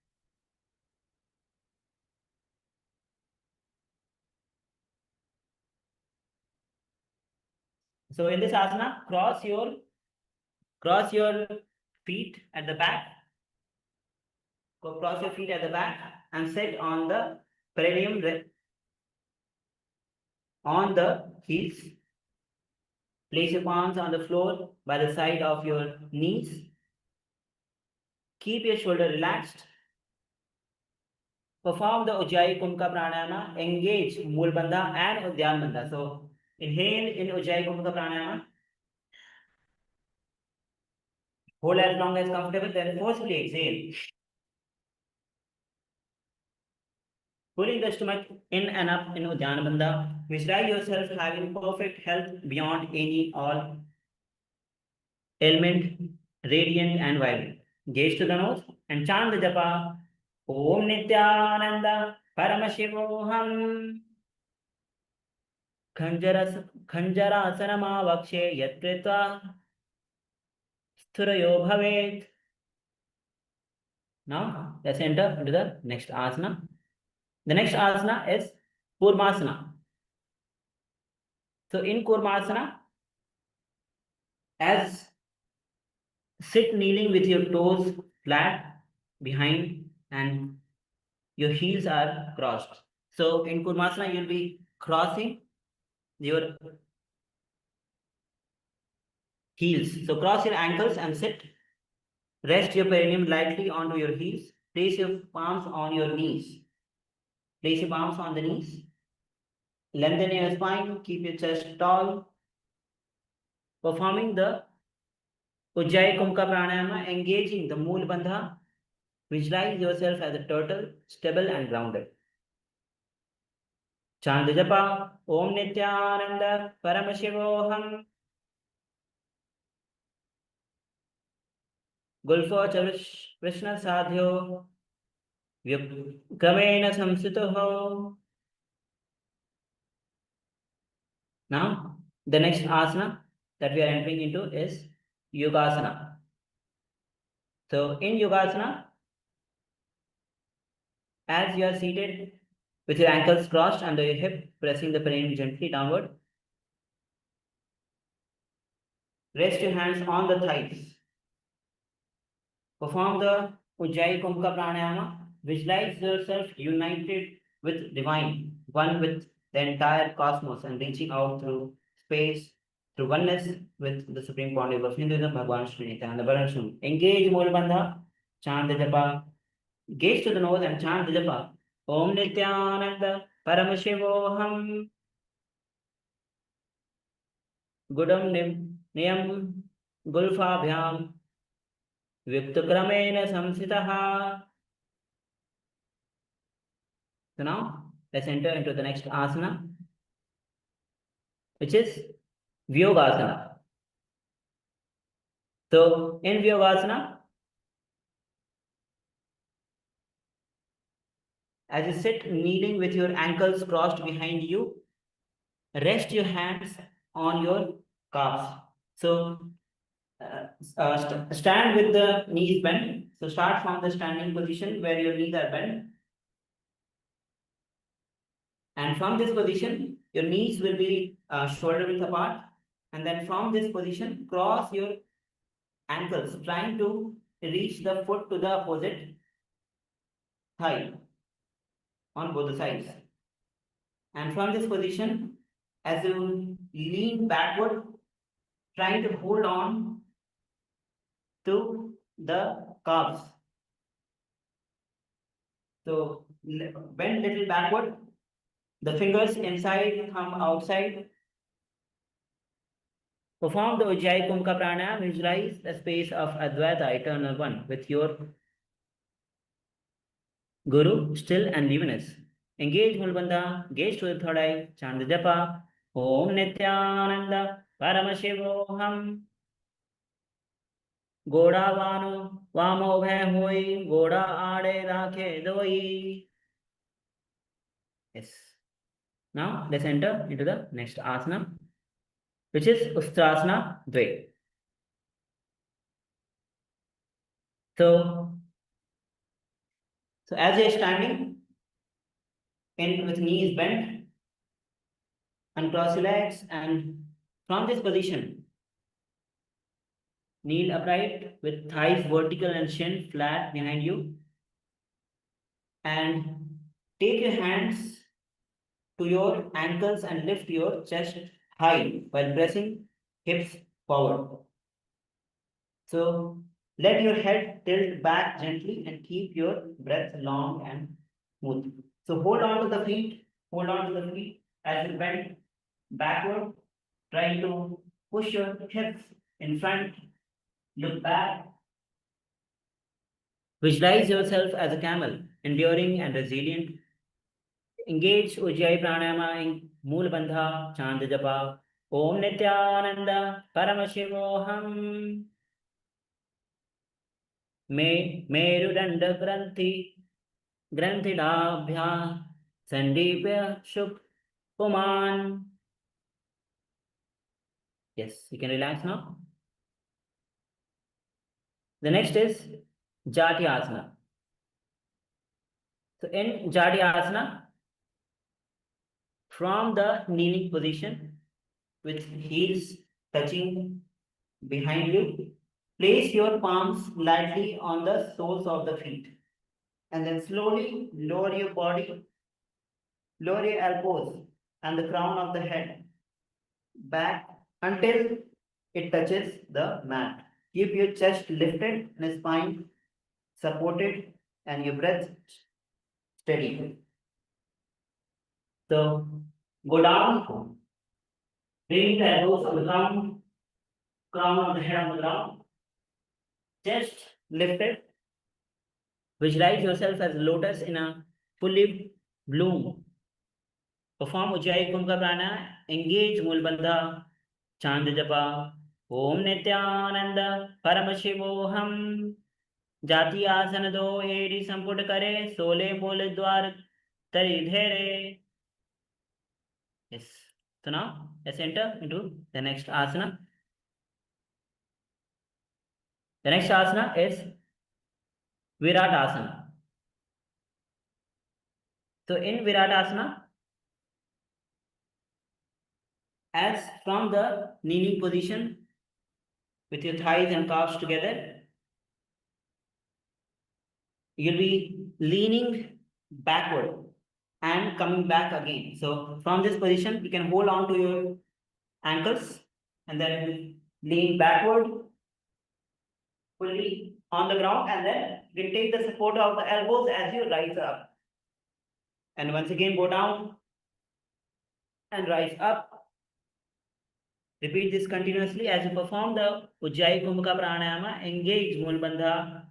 So in this asana, cross your feet at the back. Cross your feet at the back and sit on the perineum on the heels. Place your palms on the floor by the side of your knees. Keep your shoulder relaxed. Perform the Ujjayi Kumbhaka Pranayama. Engage Mool Bandha and Udyan Bandha. So inhale in Ujjayi Kumbhaka Pranayama. Hold as long as comfortable, then forcefully exhale. Pulling the stomach in and up in Udyan Bandha. Visualize yourself having perfect health beyond any all ailment, radiant and vibrant. Gaze to the nose and chant the japa. Om Nithyananda Paramashivam. Khanjarasana Mahavakya Yatkritva Sthurayo Bhavet. Now let's enter into the next asana. The next asana is Kurmasana. So in Kurmasana, as sit kneeling with your toes flat behind and your heels are crossed. So in Kurmasana, you'll be crossing your heels. So cross your ankles and sit. Rest your perineum lightly onto your heels. Place your palms on your knees. Place your palms on the knees. Lengthen your spine. Keep your chest tall. Performing the Ujjayi Kumbhaka Pranayama, engaging the Mool Bandha. Visualize yourself as a turtle, stable and grounded. Chant the japa. Om Nithyananda Paramashivoham. Gulfo Krishna Sadhyo Vyukramena Samsitoho. Now, the next asana that we are entering into is Yogasana. So, in Yogasana, as you are seated with your ankles crossed under your hip, pressing the perineum gently downward, rest your hands on the thighs. Perform the Ujjayi Kumbhaka Pranayama. Visualize yourself united with divine, one with the entire cosmos and reaching out through space, through oneness with the Supreme Pontiff of Hinduism, Bhagavan Sri Nithyananda Yoga. Engage Mool Bandha, chant the japa. Gaze to the nose and chant the japa. Om Nithyananda Paramashivoham. Gudam Niyam Gulfabhyam Vyuktakramena Samsitaha. So now let's enter into the next asana, which is Vyogasana. So in Vyogasana, as you sit kneeling with your ankles crossed behind you, rest your hands on your calves. So stand with the knees bent. So start from the standing position where your knees are bent. And from this position, your knees will be shoulder width apart. And then from this position, cross your ankles, trying to reach the foot to the opposite thigh on both the sides. And from this position, as you lean backward, trying to hold on to the calves. So bend little backward. The fingers inside, thumb outside. Perform the Ujjayi Kumbhaka Pranayama. Visualize the space of Advaita, eternal one, with your Guru, still and luminous. Engage Mool Bandha, gaze to the third eye, chant the japa. Om Nithyananda Paramashivoham. Goda Vano Vamo Bhe Hoi Goda Ade Rakhe Doi. Yes. Now let's enter into the next asana, which is Ustrasana Dve. So as you are standing in with knees bent, uncross your legs, and from this position, kneel upright with thighs vertical and shin flat behind you, and take your hands to your ankles and lift your chest high while pressing hips forward. So let your head tilt back gently and keep your breath long and smooth. So hold on to the feet, as you bend backward, trying to push your hips in front, look back. Visualize yourself as a camel, enduring and resilient. Engage Ujjayi Pranayama in Mool Bandha, Chant Japa, Om Nithyananda Paramashivoham. Merudanda Grantidabhya Sandipya Shuk Puman. Yes, you can relax now. The next is Jati Asana. So in Jati Asana, from the kneeling position with heels touching behind you, place your palms lightly on the soles of the feet and then slowly lower your body, lower your elbows and the crown of the head back until it touches the mat. Keep your chest lifted and spine supported and your breath steady. So go down, bring the elbows on the ground, crown of the head on the ground, chest lifted. Visualize yourself as a lotus in a fully bloom. Perform Ujjayi Kumbhaka Prana, engage Mulbandha, Chant Japa, Om Nithyananda Paramashivoham. जाति आसन दो एड़ी संपुट करे सोले मूल द्वार तरी धेरे. Yes. So now let's enter into the next asana. The next asana is Virat Asana. So in Virat Asana, as from the kneeling position with your thighs and calves together, you'll be leaning backward and coming back again. So from this position, you can hold on to your ankles and then lean backward fully on the ground, and then you take the support of the elbows as you rise up. And once again, go down and rise up. Repeat this continuously as you perform the Ujjayi Kumbhaka Pranayama. Engage Mulbandha.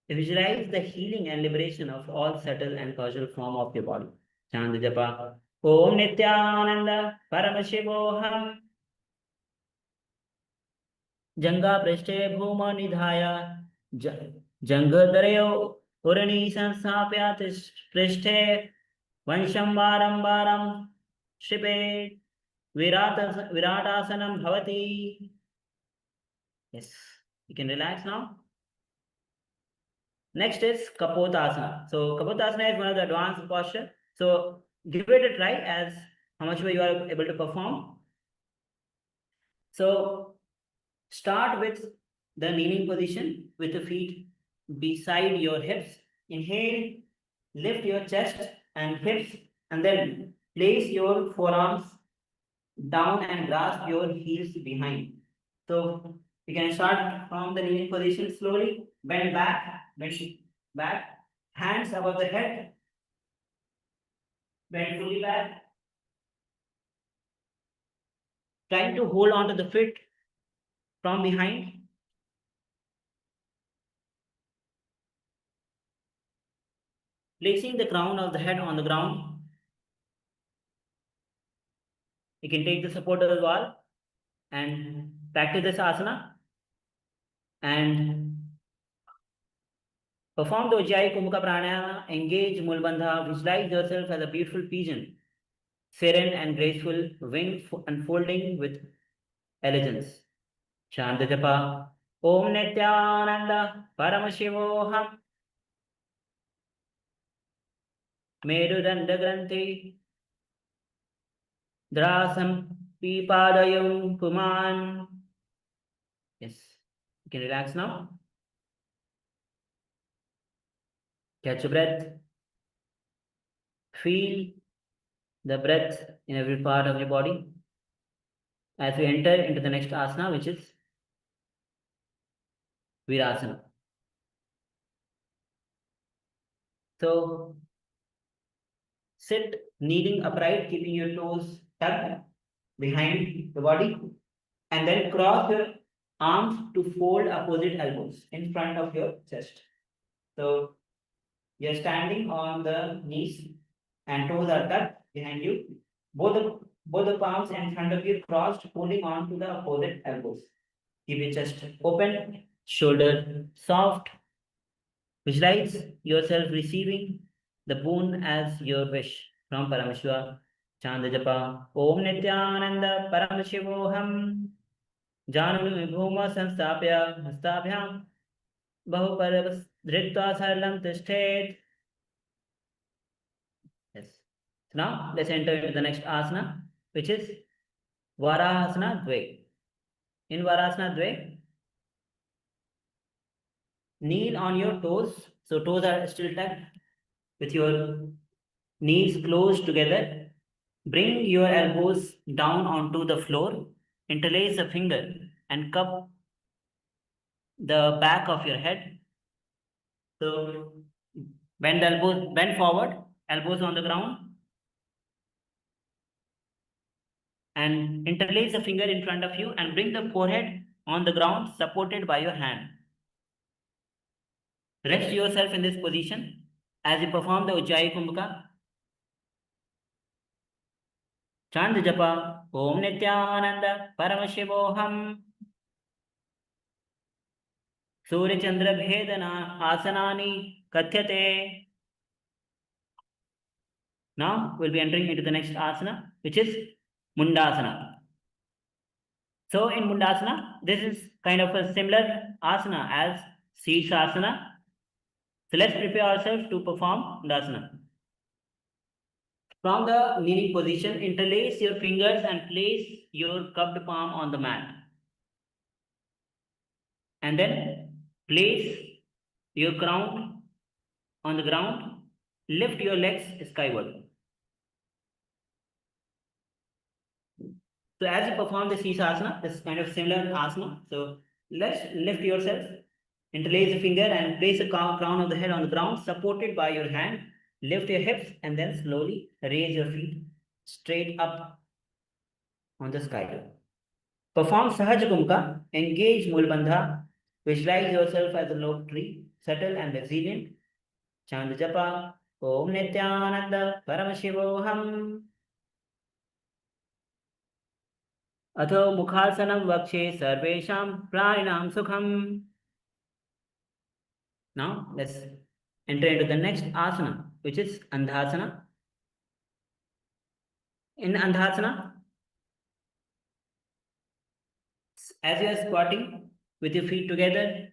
Visualize the healing and liberation of all subtle and causal form of your body. Chant Japa. Om Nithyananda Paramashivoham. Janga Prashte Bhuma Nidhaya. Jangadarayo Urani Sansapya Prashte Vansham Varam Varam Shipe Viratasanam Bhavati. Yes, you can relax now. Next is Kapotasana. So Kapotasana is one of the advanced posture. So give it a try as how much you are able to perform. So start with the kneeling position with the feet beside your hips. Inhale, lift your chest and hips, and then place your forearms down and grasp your heels behind. So you can start from the kneeling position slowly, bend back, hands above the head, bend fully back, trying to hold on to the feet from behind. Placing the crown of the head on the ground. You can take the support of the wall and practice this asana and perform the Ujjayi Kumbhaka Pranayama. Engage Mulbandha. Visualize yourself as a beautiful pigeon, serene and graceful, wing unfolding with elegance. Chant Japa. Om Nithyananda Paramashivoham. Merudanda Granthi Drasam Pipadayam Puman. Yes, you can relax now. Catch your breath. Feel the breath in every part of your body as we enter into the next asana, which is Virasana. So sit kneeling upright, keeping your toes tucked behind the body, and then cross your arms to fold opposite elbows in front of your chest. So you're standing on the knees and toes are tucked behind you. Both the palms in front of you crossed, holding on to the opposite elbows. Keep your chest open, shoulder soft. Visualize yourself receiving the boon as your wish from Paramashiva. Chanda Japa. Om Nithyananda Paramashivoham. Jananu Vibhuma Sanstapya Hastabhyam. Bahuparvas Dhritva Sarlam Tishtet. Yes. So now let's enter into the next asana, which is Varahasana Dve. In Varahasana Dve, kneel on your toes. So toes are still tucked with your knees closed together. Bring your elbows down onto the floor. Interlace a finger and cup the back of your head. So bend forward, elbows on the ground. And interlace a finger in front of you and bring the forehead on the ground supported by your hand. Rest yourself in this position as you perform the Ujjayi Kumbhaka. Chant Japa. Om Nithyananda Paramashivoham. Surya Chandra Bhedana Asanani Kathyate. Now we'll be entering into the next asana, which is Mundasana. So in Mundasana, this is kind of a similar asana as Sirsasana. So let's prepare ourselves to perform Mundasana. From the kneeling position, interlace your fingers and place your cupped palm on the mat. And then place your crown on the ground. Lift your legs skyward. So as you perform the Sirsasana, this is kind of similar asana. So let's lift yourself, interlace the finger and place the crown of the head on the ground, supported by your hand. Lift your hips and then slowly raise your feet straight up on the sky. Perform Sahaj Kumka, engage Mul Bandha, visualize yourself as a low tree, subtle and resilient. Chant Japa. Om Nithyananda Paramashivoham. Atho Mukhasanam Vakshe Sarvesham Pranayam Sukham. Now let's enter into the next asana, which is Andhasana. In Andhasana, as you are squatting with your feet together,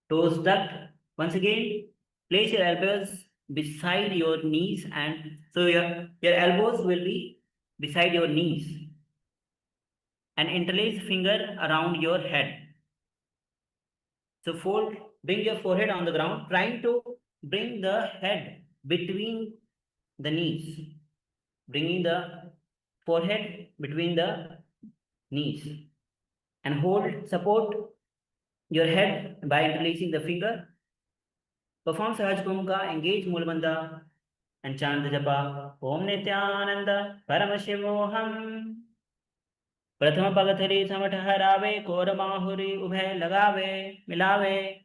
toes tucked, once again, place your elbows beside your knees, and so your elbows will be beside your knees, and interlace finger around your head. So bring your forehead on the ground, trying to bring the head between the knees, bringing the forehead between the knees, and support your head by interlacing the finger. Perform Sahaj Kumka, engage Mulbandha, and chant the japa. Om Nithyananda Paramashivoham. Prathama Pagathari Samatharave Koramahuri Ubhe Lagave Milave.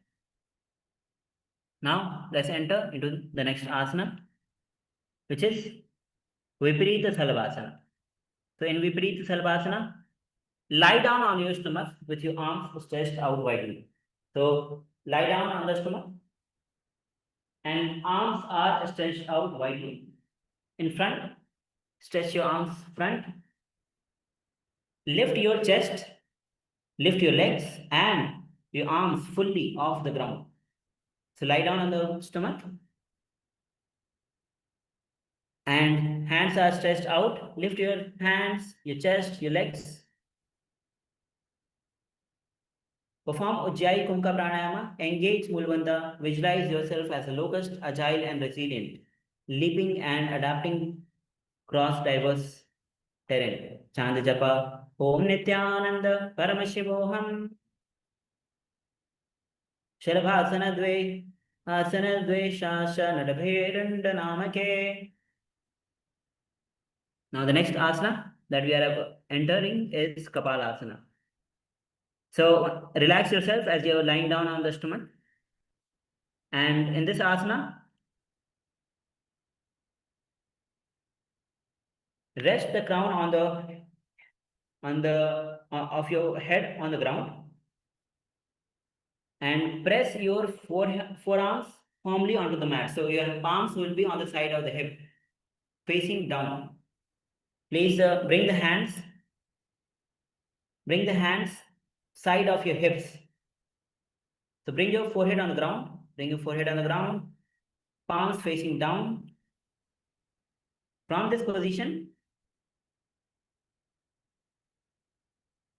Now let's enter into the next asana, which is Viparita Salvasana. So in Viparita Salvasana, lie down on your stomach with your arms stretched out widely. So lie down on the stomach and arms are stretched out widely. In front, stretch your arms front. Lift your chest, lift your legs and your arms fully off the ground. So lie down on the stomach and hands are stretched out. Lift your hands, your chest, your legs. Perform Ujjayi Kumka Pranayama. Engage Mulbandha. Visualize yourself as a locust, agile and resilient, leaping and adapting cross diverse terrain. Chant japa Om Nithyananda Paramashivoham. Shalabhasana dve asana dve shasana bheranda namake. Now the next asana that we are entering is Kapalasana. So relax yourself as you are lying down on the stomach. And in this asana, rest the crown on the of your head on the ground and press your forearms firmly onto the mat. So your palms will be on the side of the hip, facing down. Please bring the hands side of your hips. So bring your forehead on the ground. Bring your forehead on the ground. Palms facing down. From this position,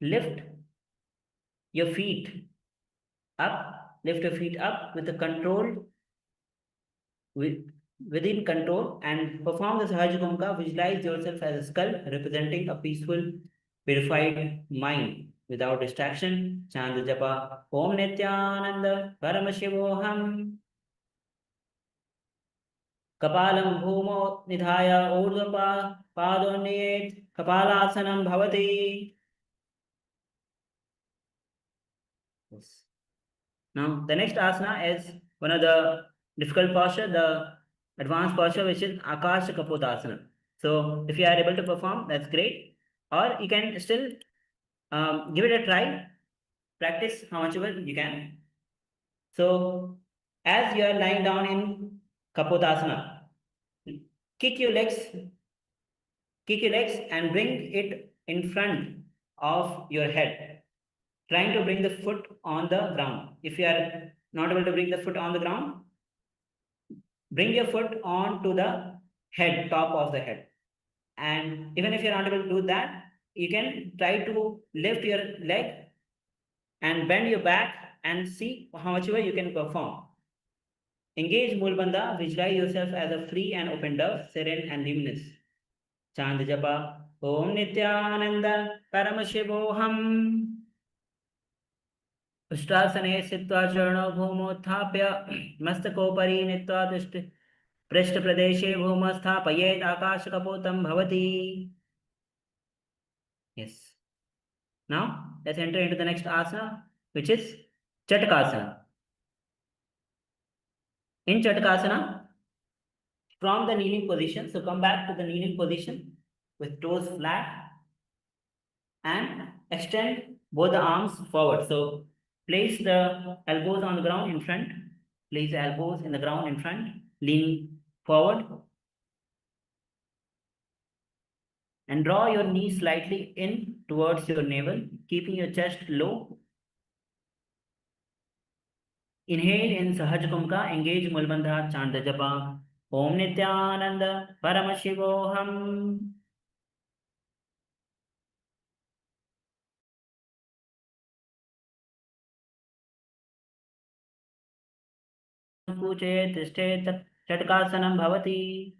lift your feet up. Lift your feet up with a control, within control, and perform the Sahajkumka. Visualize yourself as a skull representing a peaceful, purified mind without distraction. Chant japa Om Nithyananda Paramashivoham. Kapalam bhumo nidhaya urdhva padonyet kapalasanam bhavati. Yes. Now the next asana is one of the difficult posture, the advanced posture, which is Akasha Kapotasana. So if you are able to perform, that's great. Or you can still give it a try. Practice how much ever you can. So as you are lying down in Kapotasana, kick your legs and bring it in front of your head, trying to bring the foot on the ground. If you are not able to bring the foot on the ground, bring your foot onto the head, top of the head. And even if you're not able to do that, you can try to lift your leg and bend your back and see how much way you can perform. Engage Mulbandha, visualize yourself as a free and open dove, serene and luminous. Chant japa Om Nithyananda Paramashivoham. Ustrasane Sitva Charno Bhumotthapya Mastakopari Nitva Tushti Prishthapradeshe Bhumasthapayet Akashakapotam Bhavati. Yes. Now let's enter into the next asana, which is Chatakasana. In Chatakasana, from the kneeling position, so come back to the kneeling position with toes flat and extend both the arms forward. So place the elbows on the ground in front. Place the elbows in the ground in front. Lean forward. And draw your knees slightly in towards your navel, keeping your chest low. Inhale in Sahaj Kumka, engage Mulbandha, chant the japa Om Nithyananda Paramashivoham. Puchet Stet Chatkasanam Bhavati.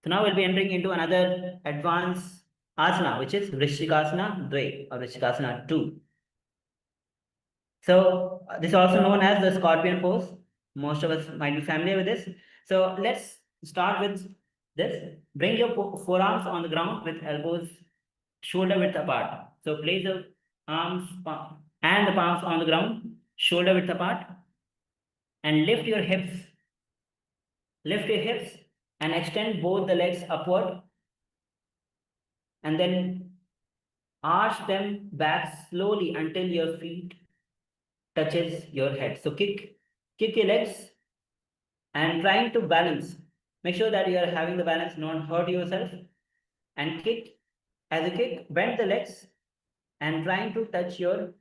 So now we'll be entering into another advanced asana, which is Vrishikasana Dve or Vrishikasana 2. So this is also known as the scorpion pose. Most of us might be familiar with this. So let's start with this. Bring your forearms on the ground with elbows shoulder width apart. So place the arms and the palms on the ground, shoulder width apart, and lift your hips. Lift your hips and extend both the legs upward, and then arch them back slowly until your feet touches your head. So kick your legs and trying to balance. Make sure that you are having the balance, not hurt yourself. And kick. As you kick, bend the legs and trying to touch your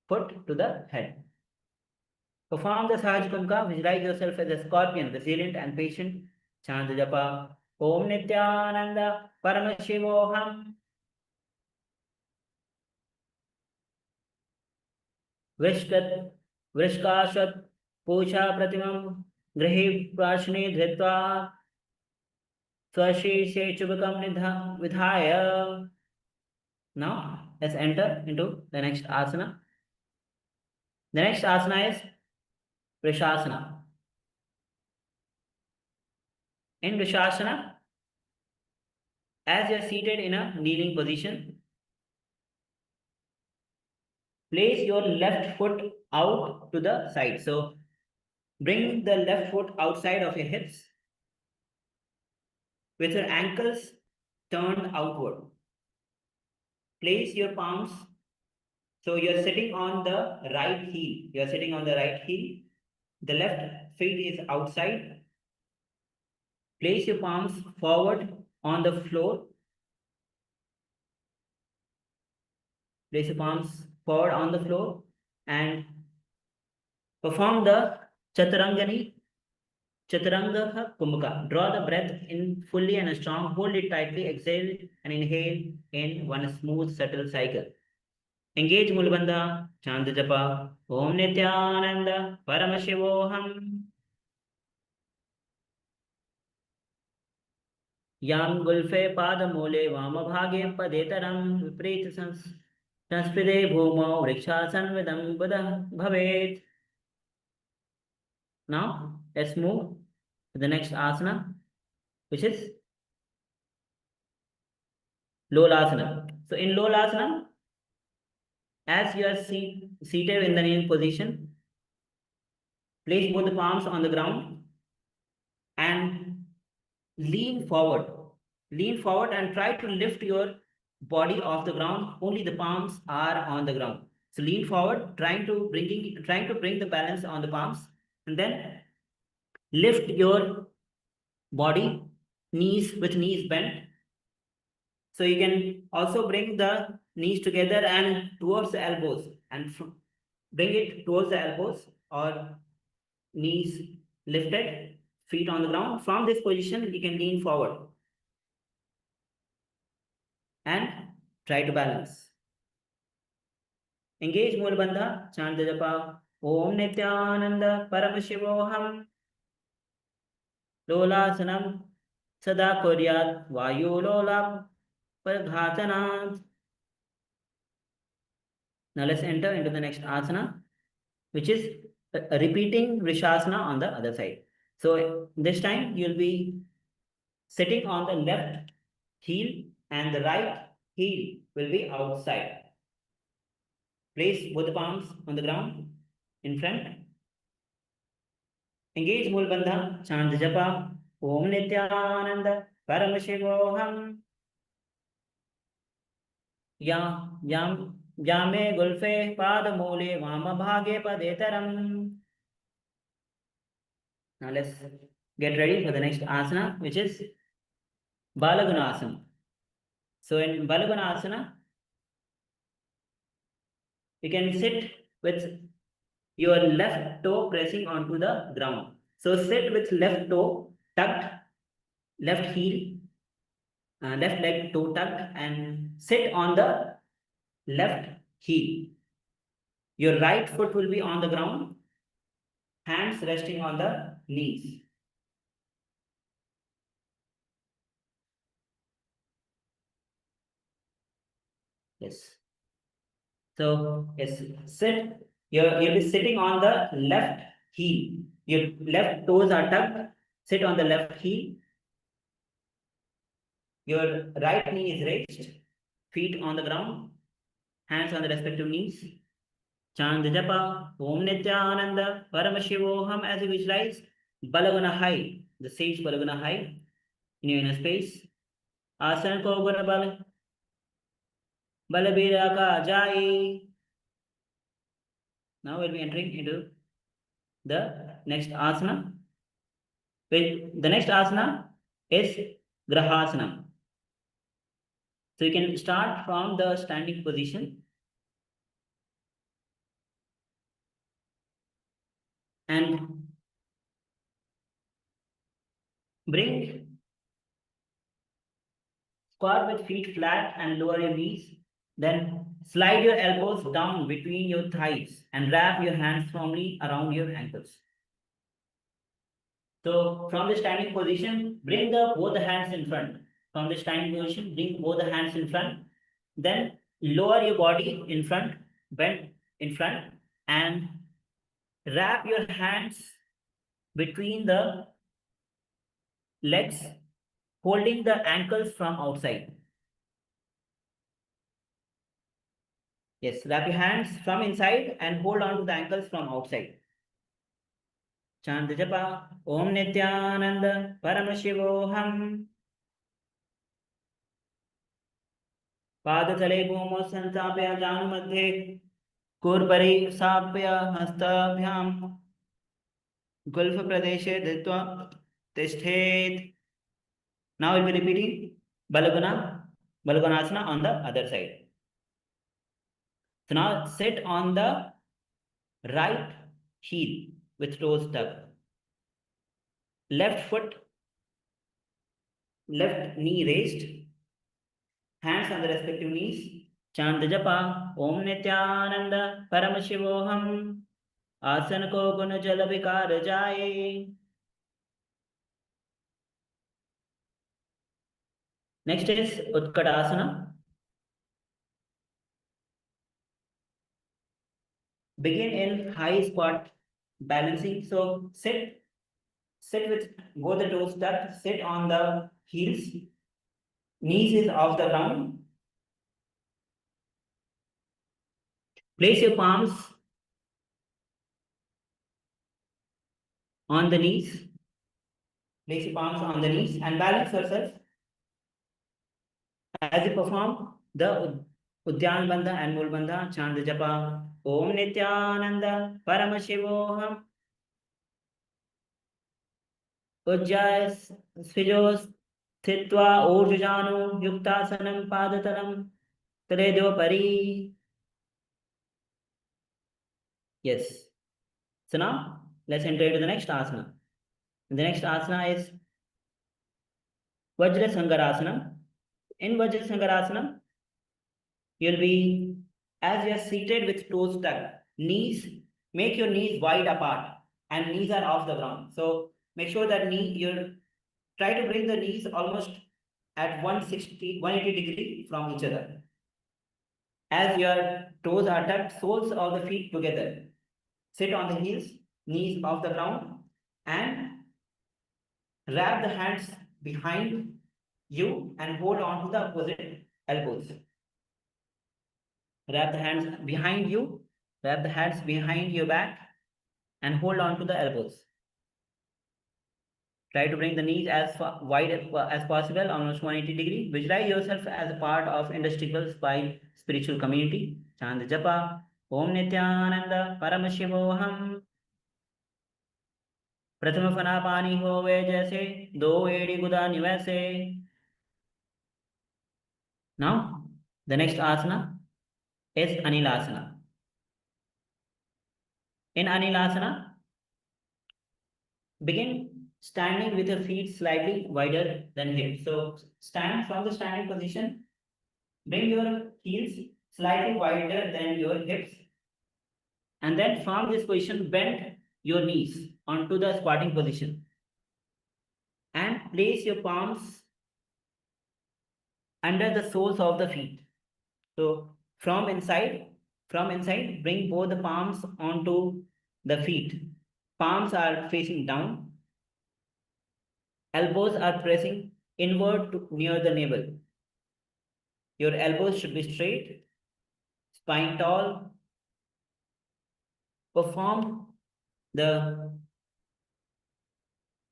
foot to the head. Perform the Sahaj Kumka. Visualize yourself as a scorpion, resilient and patient. Chant japa Om Nithyananda Paramashivoham. Vrishkat Vrishkashat Pusha Pratimam Grahi prashne dhritva swasheshe chubakam vidhaya. Now, let's enter into the next asana. The next asana is Vrishasana. In Vrishasana, as you are seated in a kneeling position, place your left foot out to the side. So, bring the left foot outside of your hips with your ankles turned outward. Place your palms. So, you're sitting on the right heel. You're sitting on the right heel. The left feet is outside. Place your palms forward on the floor. Place your palms forward on the floor and perform the Chaturangani, Chaturanga Kumbhaka. Draw the breath in fully and strong. Hold it tightly. Exhale and inhale in one smooth, subtle cycle. Engage Mulbandha, chant japa. Om Nithyananda Paramashivoham. Yam gulfe padamole vamabhage padetaram vipreet संस्पृते भूमौ वृक्षासनविदं बुधः भवेत्. Now, let's move to the next asana, which is Lolasana. So, in Lolasana, as you are seated in the kneeling position, place both the palms on the ground and lean forward. Lean forward and try to lift your body off the ground. Only the palms are on the ground. So lean forward, trying to bring the balance on the palms, and then lift your body, knees bent. So you can also bring the knees together and towards the elbows, and bring it towards the elbows or knees lifted, feet on the ground. From this position, you can lean forward and try to balance. Engage Mulbandha, chant the japa. Om Nithyananda Paramashivoham. Lolasanam Sada Kuryat Vayu Lola Parghatanat. Now let's enter into the next asana, which is repeating Vrishasana on the other side. So this time you'll be sitting on the left heel and the right heel will be outside. Place both the palms on the ground in front. Engage Mulbandha, chant the japa. Om Nithyananda Paramashivoham. Yame Gulfe Padamole Vamabhage Padetaram. Now let's get ready for the next asana, which is Balagunasana. So in Balagunasana, you can sit with your left toe pressing onto the ground. So sit with left toe tucked, left heel, left leg toe tucked, and sit on the left heel. Your right foot will be on the ground, hands resting on the knees. Yes. So yes, sit. You'll be sitting on the left heel. Your left toes are tucked. Sit on the left heel. Your right knee is raised. Feet on the ground. Hands on the respective knees. Chant the japa. Om Nithyananda Paramashivoham, as you visualize Balaguna high, the sage Balaguna high in your inner space. Asana ko guna balabira ka jai. Now we'll be entering into the next asana. The next asana is Grahasana. So you can start from the standing position and bring squat with feet flat and lower your knees. Then slide your elbows down between your thighs and wrap your hands firmly around your ankles. So from the standing position, bring both the hands in front. From the standing position, bring both the hands in front. Then lower your body in front, bend in front, and wrap your hands between the legs, holding the ankles from outside. Yes, wrap your hands from inside and hold on to the ankles from outside. Chant japa Om Nithyananda Paramashivoham. पादतले भूमौ संस्थाप्य जानुमध्ये कूर्परि स्थाप्य हस्ताभ्यां गुल्फप्रदेशे धृत्वा तिष्ठेत्. Now we'll be repeating Balagonasana on the other side. So now sit on the right heel with toes tucked. Left foot, left knee raised. Hands on the respective knees. Chant japa Om Nithyananda Paramashivoham. Asana ko gun jal vikar jaye. Next is Utkadasana. Begin in high squat balancing. So sit with both the toes tucked. Sit on the heels. Knees is off the ground. Place your palms on the knees. Place your palms on the knees and balance yourself as you perform the Udyan Bandha and Mool Bandha. Chant japa Om Nithyananda Paramashivoham. Ujjaya Svijos Thitva Urjano Yuktasanam Padataram Tredyo Pari. Yes. So now let's enter into the next asana. The next asana is Vajra Sangarasana. In Vajra Sangarasana, you'll be, as you are seated with toes tucked, knees, make your knees wide apart and knees are off the ground. So make sure that try to bring the knees almost at 180 degree from each other. As your toes are tucked, soles of the feet together. Sit on the heels, knees off the ground, and wrap the hands behind you and hold on to the opposite elbows. Wrap the hands behind you, wrap the hands behind your back, and hold on to the elbows. Try to bring the knees as wide as possible, almost 180 degree. Visualize yourself as a part of indestructible spine spiritual community. Chant japa Om Nithyananda Paramashivoham. प्रथम फना पानी होवे जैसे दो एड़ी गुदानी वैसे. Now the next asana is Anilasana. In Anilasana, begin standing with your feet slightly wider than hips. So stand from the standing position, bring your heels slightly wider than your hips, and then from this position bend your knees onto the squatting position and place your palms under the soles of the feet. So from inside, bring both the palms onto the feet. Palms are facing down. Elbows are pressing inward near the navel. Your elbows should be straight, spine tall. Perform the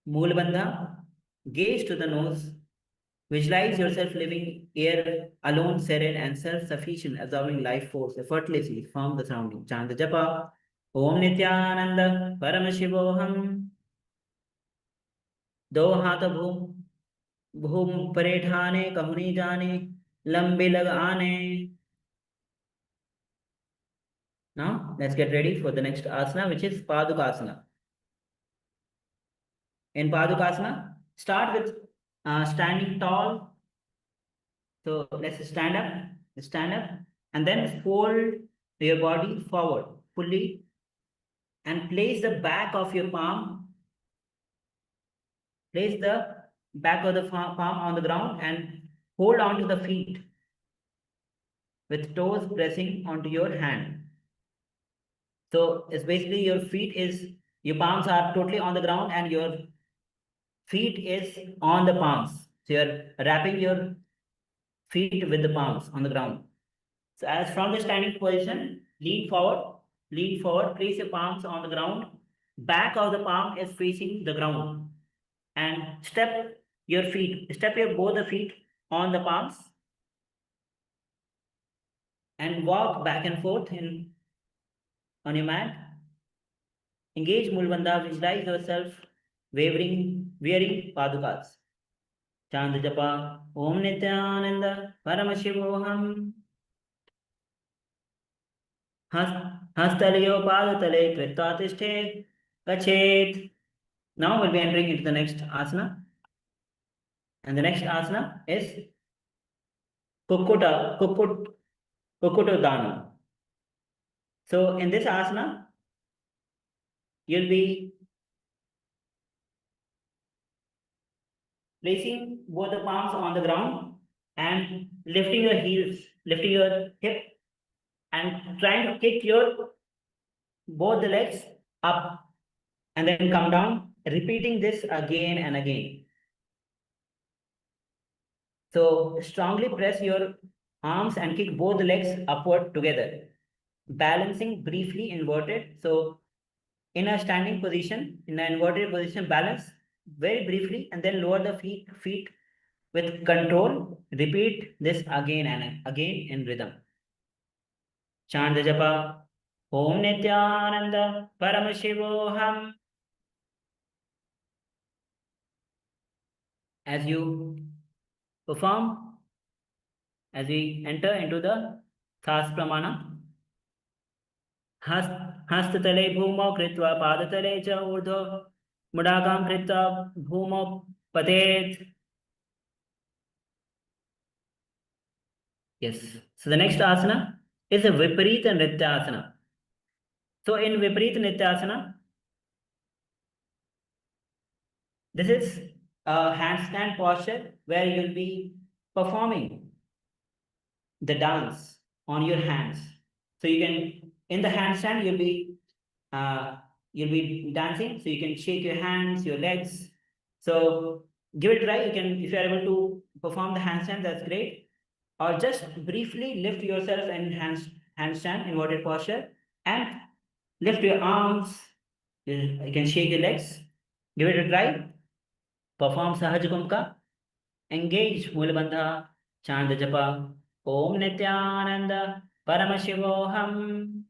Mool Bandha. Gaze to the nose. Visualize yourself living here alone, serene and self-sufficient, absorbing life force effortlessly from the surrounding. Chant japa Om Nithyananda Paramashivoham. दो हाथ भूम परे ठाने कहूनी जाने लंबे लग आने. Now let's get ready for the next asana, which is Padukasana. In Padukasana, start with standing tall. So let's stand up, and then fold your body forward fully and place the back of your palm place the back of the palm on the ground and hold on to the feet with toes pressing onto your hand. So it's basically your palms are totally on the ground and your feet is on the palms. So you're wrapping your feet with the palms on the ground. So as from the standing position, lean forward, place your palms on the ground. Back of the palm is facing the ground. And step both the feet on the palms and walk back and forth on your mat. Engage Mulbandha, visualize yourself wearing padukas. Chant japa, Om Nithyananda Paramashivoham. Hastalayo padatale kritatishte gachet. Now we'll be entering into the next asana. And the next asana is Kukutodana. So in this asana, you'll be placing both the palms on the ground and lifting your hip and trying to kick both the legs up and then come down, repeating this again and again. So strongly press your arms and kick both the legs upward together, balancing briefly inverted. So in a standing position, in an inverted position, balance very briefly and then lower the feet with control. Repeat this again and again in rhythm. Chant the japa, Om Nithyananda Paramashivoham. As you perform, as we enter into the Thas Pramana, Hastatale Bhumo Kritva Padatale Cha Urdho Mudagam Kritva Bhumo Patet. Yes. So the next asana is a Viparita Nrityasana. So in Viparita Nrityasana, this is a handstand posture where you'll be performing the dance on your hands. So you can, in the handstand, you'll be dancing. So you can shake your hands, your legs. So give it a try. You can, if you are able to perform the handstand, that's great. Or just briefly lift yourself in handstand, inverted posture, and lift your arms. You can shake your legs. Give it a try. Perform Sahaj Kumka. Engage Mulabandha. Chant the japa. Om Nithyananda Paramashivoham.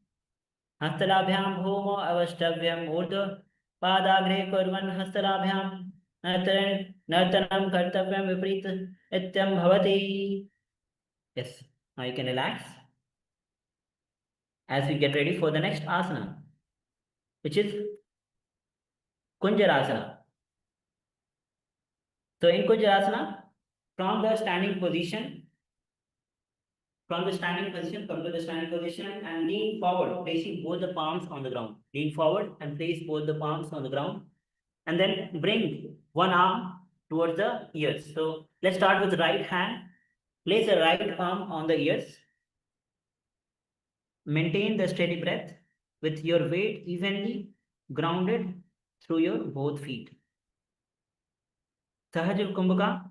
Hastalabhyam bhumo avashtavyam urdhva padagre kurvan hastalabhyam nartanam kartavyam viprita ityam bhavati. Yes, now you can relax as we get ready for the next asana, which is Kunjarasana. So in Kunjarasana, from the standing position, come to the standing position and lean forward, placing both the palms on the ground. Lean forward and place both the palms on the ground. And then bring one arm towards the ears. So let's start with the right hand. Place the right arm on the ears. Maintain the steady breath with your weight evenly grounded through your both feet. Sahaj Kumbhaka,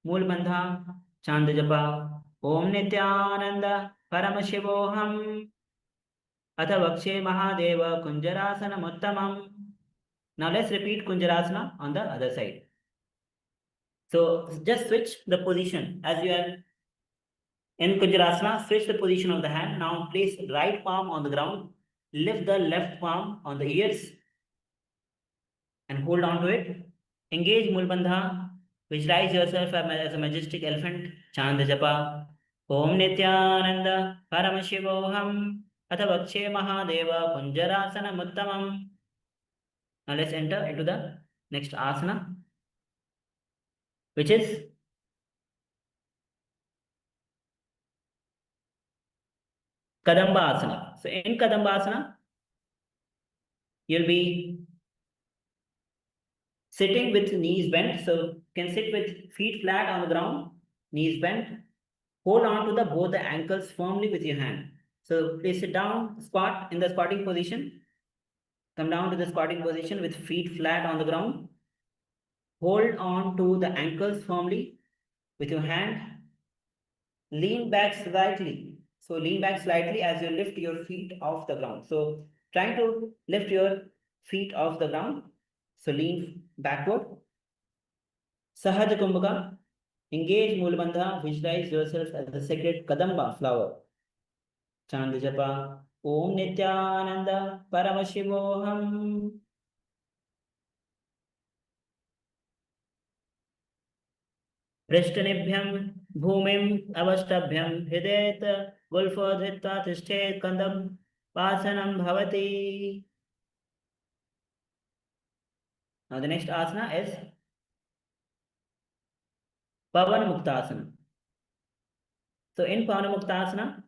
Mool Bandha, Chant Japa, Om Nithyananda Paramashivoham. Atha Vakshe Mahadeva Kunjarasana Muttamam. Now let's repeat Kunjarasana on the other side. So just switch the position as you are in Kunjarasana, switch the position of the hand. Now place right palm on the ground, lift the left palm on the ears and hold on to it. Engage Mulbandha, visualize yourself as a majestic elephant. Chant the japa. Om Nithyananda Paramashivoham. Atha Vakshe Mahadeva Kunjarasana Muttamam. Now let's enter into the next asana, which is Kadamba Asana. So in Kadamba Asana, you'll be Sitting with knees bent. So you can sit with feet flat on the ground, knees bent. Hold on to both the ankles firmly with your hand. So please sit down, squat in the squatting position. Come down to the squatting position with feet flat on the ground. Hold on to the ankles firmly with your hand. Lean back slightly. So lean back slightly as you lift your feet off the ground. So trying to lift your feet off the ground. So lean backward. Sahaja Kumbhaka. Engage Mulabandha. Visualize yourself as a sacred Kadamba flower. Chant Japa. Om Nithyananda Paramashivoham. पृष्ठनिभ्यं भूमिम् अवष्टभ्यं हृदयेत गुल्फो धृत्वा तिष्ठेत् कन्दं पासनं भवति. Now the next asana is Pavan Muktasana. So in Pavan Muktasana,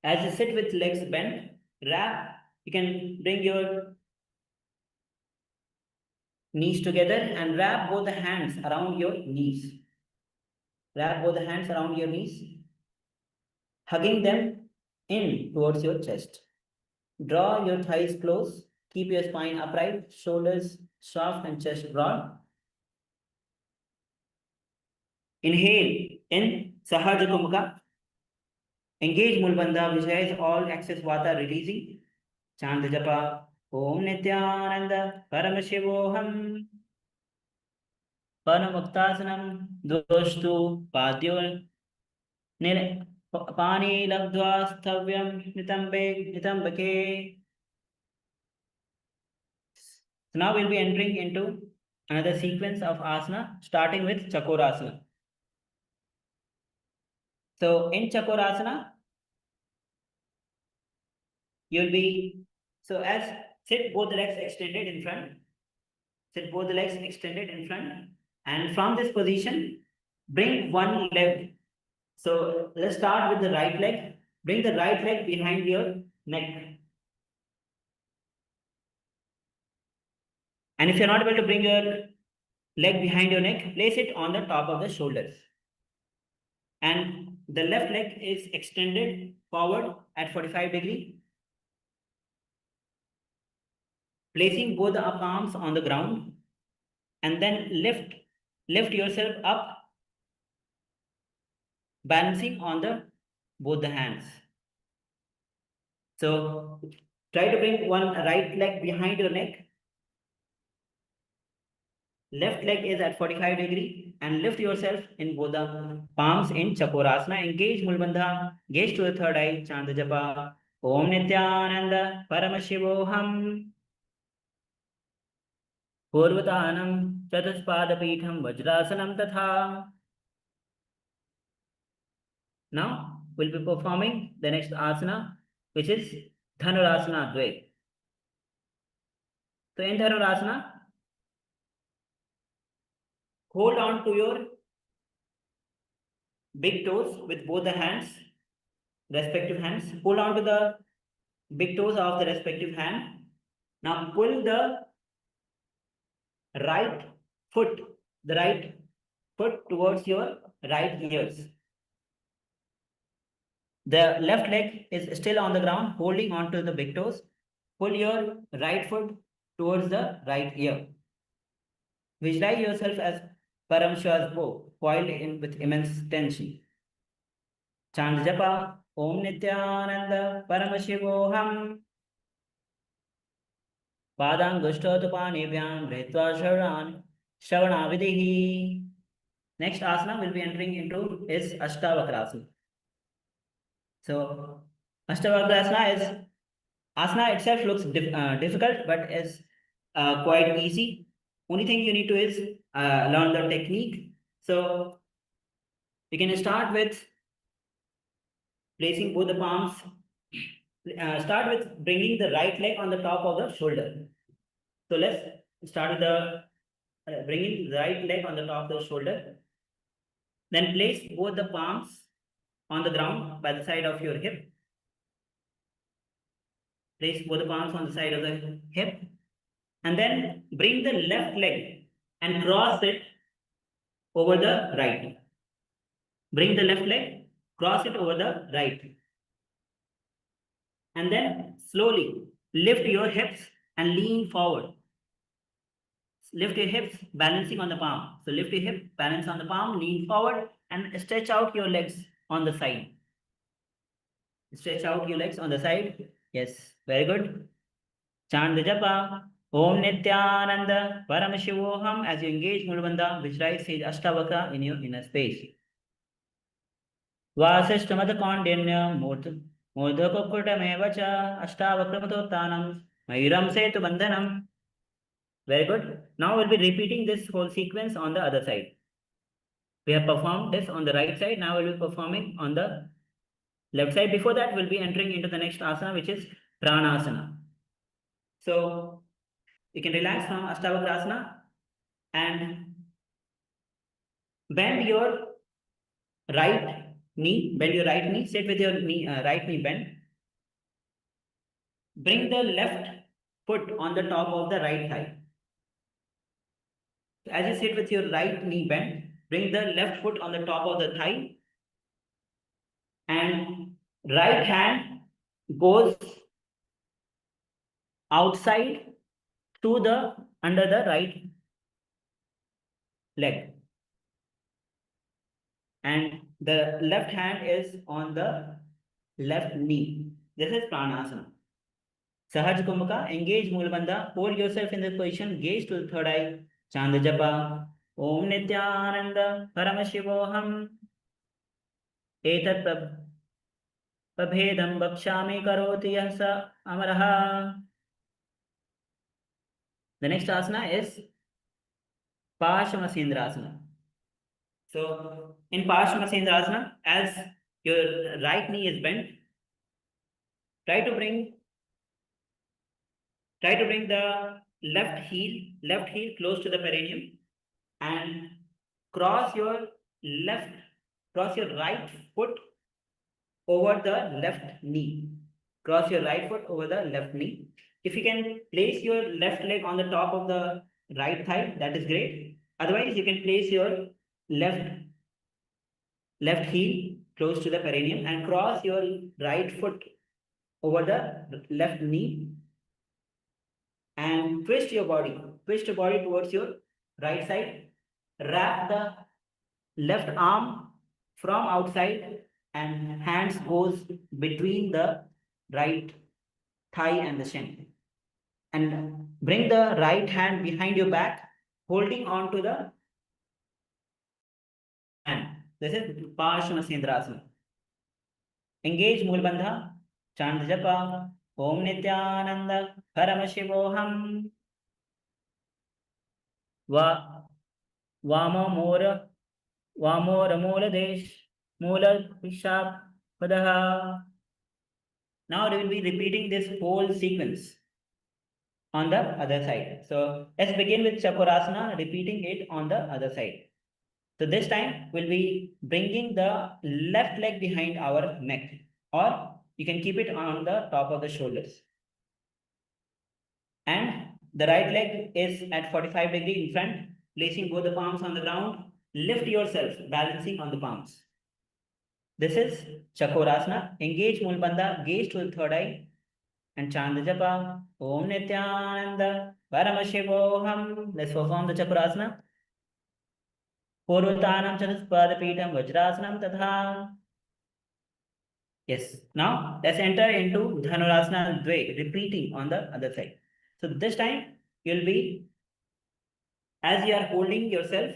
as you sit with legs bent, wrap, you can bring your knees together and wrap both the hands around your knees. Wrap both the hands around your knees, hugging them in towards your chest. Draw your thighs close. Keep your spine upright, shoulders soft and chest broad. Inhale in Sahaja Kumbhaka. Engage Mulbandha, visualize all excess vata releasing. Chant the japa. Om Nithyananda Paramashivoham. Paramuktasanam doshtu padyo pani labdva sthavyam nitambake. So now we'll be entering into another sequence of asana, starting with Chakorasana. So in Chakorasana, you'll be, so as sit both the legs extended in front, sit both the legs extended in front, and from this position, bring one leg. So let's start with the right leg. Bring the right leg behind your neck. And if you're not able to bring your leg behind your neck, place it on the top of the shoulders. And the left leg is extended forward at 45 degrees. Placing both the palms on the ground, and then lift yourself up, balancing on both the hands. So try to bring one right leg behind your neck. Left leg is at 45 degrees, and lift yourself in both the palms in Chakorasana. Engage Mulbandha, gaze to the third eye, chant the japa. Om Nithyananda Paramashivoham. Purvatanam Chatuspadapitham Vajrasanam Tatha. Now we'll be performing the next asana, which is Dhanurasana Dve. So in Dhanurasana, hold on to your big toes with both the hands, respective hands. Hold on to the big toes of the respective hand. Now pull the right foot towards your right ears. The left leg is still on the ground, holding on to the big toes. Pull your right foot towards the right ear. Visualize yourself as Paramashiva's bow, coiled in with immense tension. Chant japa. Om Nithyananda Paramashivoham. Padangushtotupanibhyam Bhritva Shravana Vidihi. Next asana we'll be entering into is Ashtavakrasana. So Ashtavakrasana is, asana itself looks difficult, but is quite easy. Only thing you need to is learn the technique. So you can start with placing both the palms. Start with bringing the right leg on the top of the shoulder. So let's start with the bringing the right leg on the top of the shoulder. Then place both the palms on the ground by the side of your hip. Place both the palms on the side of the hip, And then bring the left leg and cross it over the right. Bring the left leg, cross it over the right. And then slowly lift your hips and lean forward. Lift your hips, balancing on the palm. So lift your hip, balance on the palm, lean forward and stretch out your legs on the side. Stretch out your legs on the side. Yes, very good. Chant the japa. Om Nithyananda Paramashivoham as you engage Mulabandha, visualize Sage Ashtavakra in your inner space. Vasishtamata Kondinya Murdhakukutameva cha Ashtavakramatotanam Mayuram Setu Bandhanam. Very good. Now we'll be repeating this whole sequence on the other side. We have performed this on the right side. Now we'll be performing on the left side. Before that, we'll be entering into the next asana, which is pranasana. So you can relax from Ashtavakrasana and bend your right knee. Bend your right knee. Sit with your knee, right knee bent. Bring the left foot on the top of the right thigh. As you sit with your right knee bent, bring the left foot on the top of the thigh and right hand goes outside to the under the right leg. And the left hand is on the left knee. This is pranasana. Sahaj Kumbhaka, engage Mulabandha, hold yourself in this position, gaze to the third eye. Chanda japa. Om Nithyananda Paramashivoham. Etat Prabhedam Bhakshami Karoti Yasa Amaraha. The next asana is Paramashiva. So in Paramashiva, as your right knee is bent, try to bring the left heel close to the perineum and cross your right foot over the left knee. Cross your right foot over the left knee. If you can place your left leg on the top of the right thigh, that is great. Otherwise, you can place your left heel close to the perineum and cross your right foot over the left knee and twist your body towards your right side. Wrap the left arm from outside and hands goes between the right thigh and the shin. And bring the right hand behind your back, holding on to the hand. This is Paramashiva. Engage Mulabandha, chant japa. Om Nithyananda Paramashivoham. Vamora Moola Desh Moola Pishap Padaha. Now we will be repeating this whole sequence on the other side. So let's begin with Chakrasana, repeating it on the other side. So this time we'll be bringing the left leg behind our neck, or you can keep it on the top of the shoulders. And the right leg is at 45 degrees in front, placing both the palms on the ground. Lift yourself, balancing on the palms. This is Chakrasana. Engage Mulabandha, gaze to the third eye and chant the japa. Om Nithyananda Paramashivoham. Let's perform the Chakrasana. Purvatanam Chatuspadapitham Vajrasanam Tatha. Yes. Now let's enter into Dhanurasana Dve, repeating on the other side. So this time you'll be, as you are holding yourself,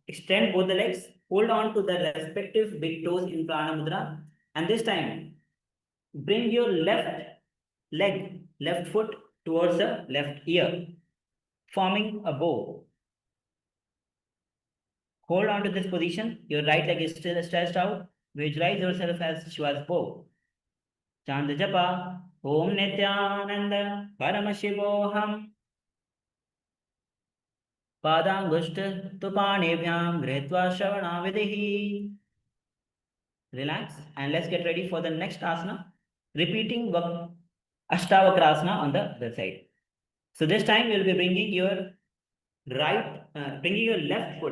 extend both the legs, hold on to the respective big toes in Prana Mudra, and this time bring your left foot towards the left ear, forming a bow. Hold on to this position. Your right leg is still stretched out. Visualize yourself as Shiva's bow. Chant the japa. Om Nithyananda Paramashivoham. Padangushta Tupanebhyam Gretva Shavana Videhi. Relax and let's get ready for the next asana. Repeating Ashtavakrasana on the other side. So this time you'll be bringing your bringing your left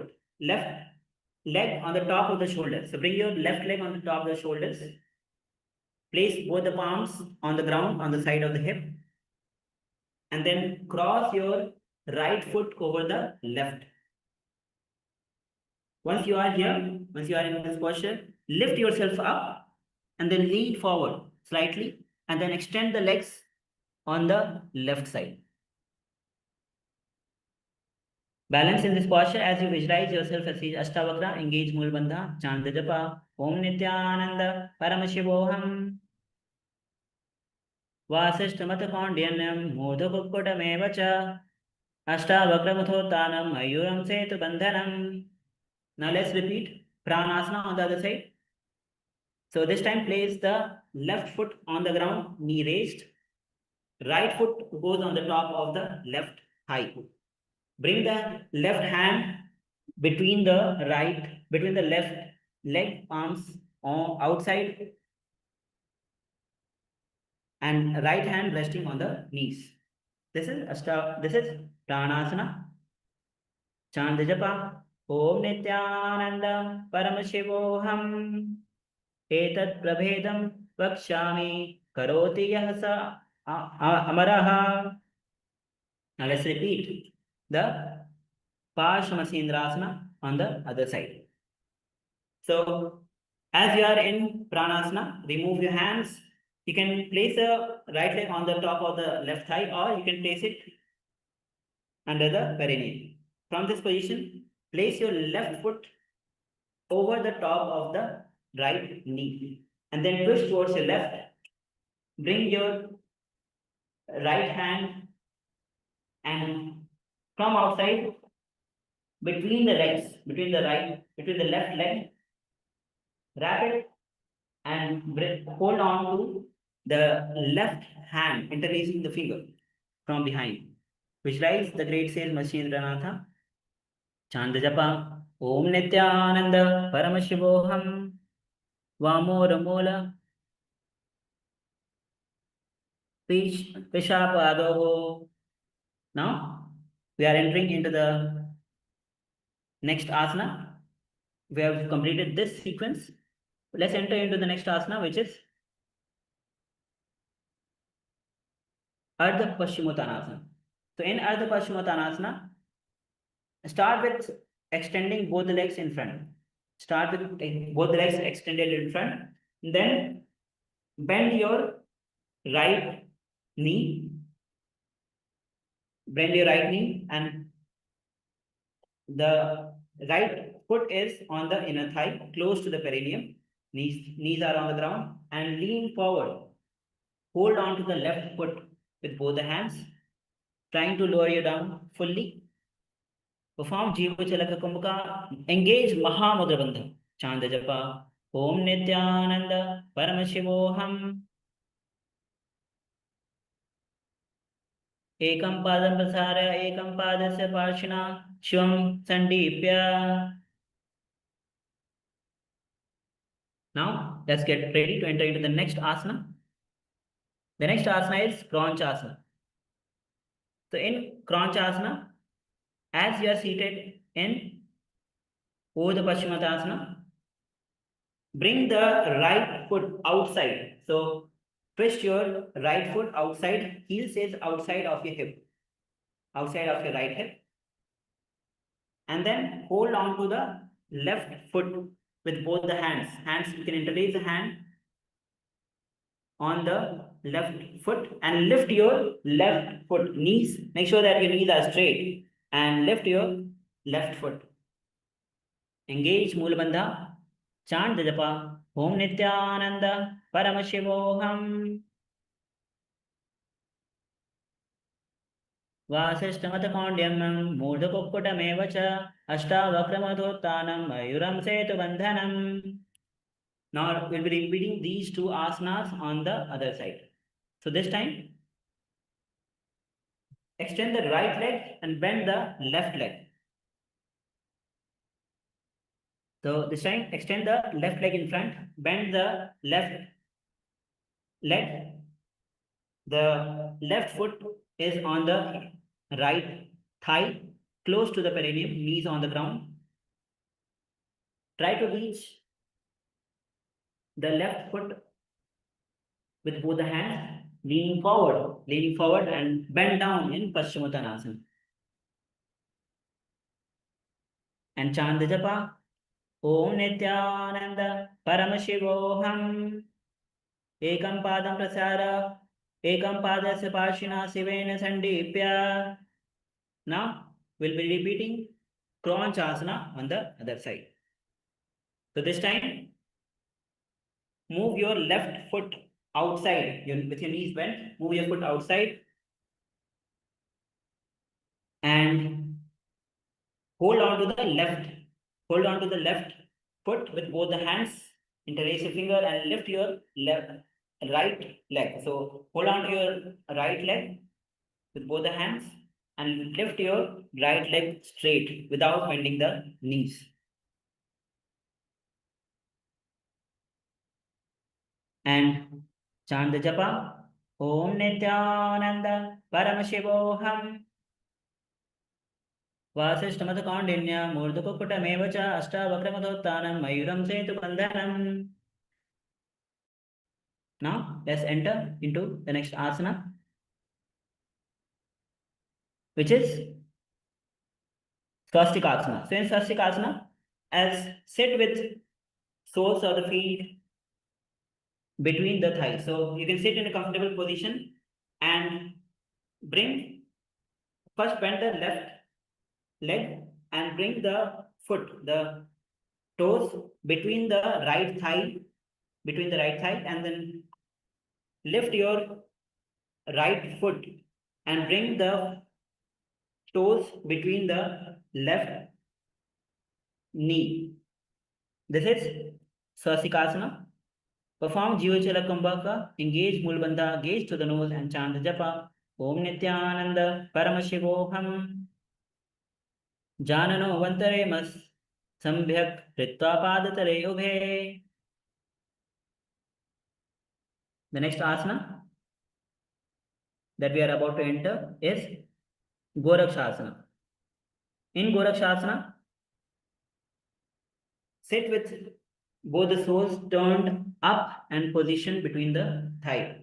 leg on the top of the shoulders. So bring your left leg on the top of the shoulders. Place both the palms on the ground on the side of the hip. And then cross your right foot over the left. Once you are here, once you are in this posture, lift yourself up and then lean forward slightly and then extend the legs on the left side. Balance in this posture as you visualize yourself as Ashtavakra, engage Mul Bandha, chant the japa, Om Nithyananda, Paramashivoham, Vasishtamata Kondyanam, Mudhukukutamevacha, Ashtavakramuthotanam, Mayuram Setu Bandhanam. Now let's repeat Pranasana on the other side. So this time place the left foot on the ground, knee raised. Right foot goes on the top of the left thigh. Bring the left hand between the left leg palms on outside and right hand resting on the knees. This is Pranasana. Chant the japa. Om Nithyananda Paramashivoham. Etat prabhedam vakshami karoti yahasa amaraha. Now let's repeat the Parshamasiindrasana on the other side. So as you are in Pranasana, remove your hands. You can place the right leg on the top of the left thigh or you can place it under the perineum. From this position, place your left foot over the top of the right knee and then twist towards your left. Bring your right hand and from outside between the legs, between the left leg, wrap it and hold on to the left hand, interlacing the finger from behind. Visualize the great sage Machindranath. Chant the japa. Om Nithyananda Paramashivoham. Vamora Mola. Pishapadoho. Now we are entering into the next asana. We have completed this sequence. Let's enter into the next asana, which is Ardha Paschimottanasana. So in Ardha Paschimottanasana, start with extending both the legs in front. Start with both the legs extended in front. Then bend your right knee. Bend your right knee and the right foot is on the inner thigh, close to the perineum. Knees are on the ground and lean forward. Hold on to the left foot with both the hands, trying to lower you down fully. Perform Jiva Chalaka Kumbhaka. Engage Mahamudra Bandha. Chant the japa. Om Nithyananda Paramashivoham. Ekam Padam Prasara Ekam Padasya Parshina Shivam Sandipya. Now let's get ready to enter into the next asana. The next asana is Kranchasana. So in Kranchasana, as you are seated in Urdhva Paschimottanasana, bring the right foot outside. So twist your right foot outside. Heel says outside of your hip, outside of your right hip. And then hold on to the left foot with both the hands. You can interlace the hand on the left foot and lift your left foot. Knees, make sure that your knees are straight and lift your left foot. Engage Mula Bandha. Chant the japa. Om Nithyananda Paramashivoham. Vasishtamata Kondyam Mudhukukutamevacha Ashtavakramuthotanam Mayuram Setu Bandhanam. Now we'll be repeating these two asanas on the other side. So this time, extend the right leg and bend the left leg. So this time, extend the left leg in front, bend the left leg. The left foot is on the right thigh, close to the perineum, knees on the ground. Try to reach the left foot with both the hands, leaning forward and bend down in Paschimottanasana. And chant the japa, Om Nithyananda Paramashivoham, Ekam Padam Prasara, Ekam Padasya Pashina Sivena Sandipya. Now, we'll be repeating Kronchasana on the other side. So this time, move your left foot outside, with your knees bent, move your foot outside and hold on to the left foot with both the hands, interlace your finger and lift your right leg. So hold on to your right leg with both the hands and lift your right leg straight without bending the knees. And chant the japa, Om Nithyananda Paramashivoham, Vasishtamata Kandinya Murdukukutameva cha Ashtavakramatotanam Mayuram Setu Bandhanam. Now let's enter into the next asana, which is Swastikasana. So in Swastikasana, as sit with soles of the feet between the thighs. So you can sit in a comfortable position and first bend the left leg and bring the the toes between the right thigh, and then lift your right foot and bring the toes between the left knee. This is Swastikasana. Perform Jivachala Kumbhaka, engage Mulbandha, gaze to the nose and chant the japa, Om Nithyananda Paramashivoham, Janano Vantare Mas, Sambhyak Ritva Padatare Ubhe. The next asana that we are about to enter is Gorakshasana. In Gorakshasana, sit with both the soles turned up and positioned between the thigh.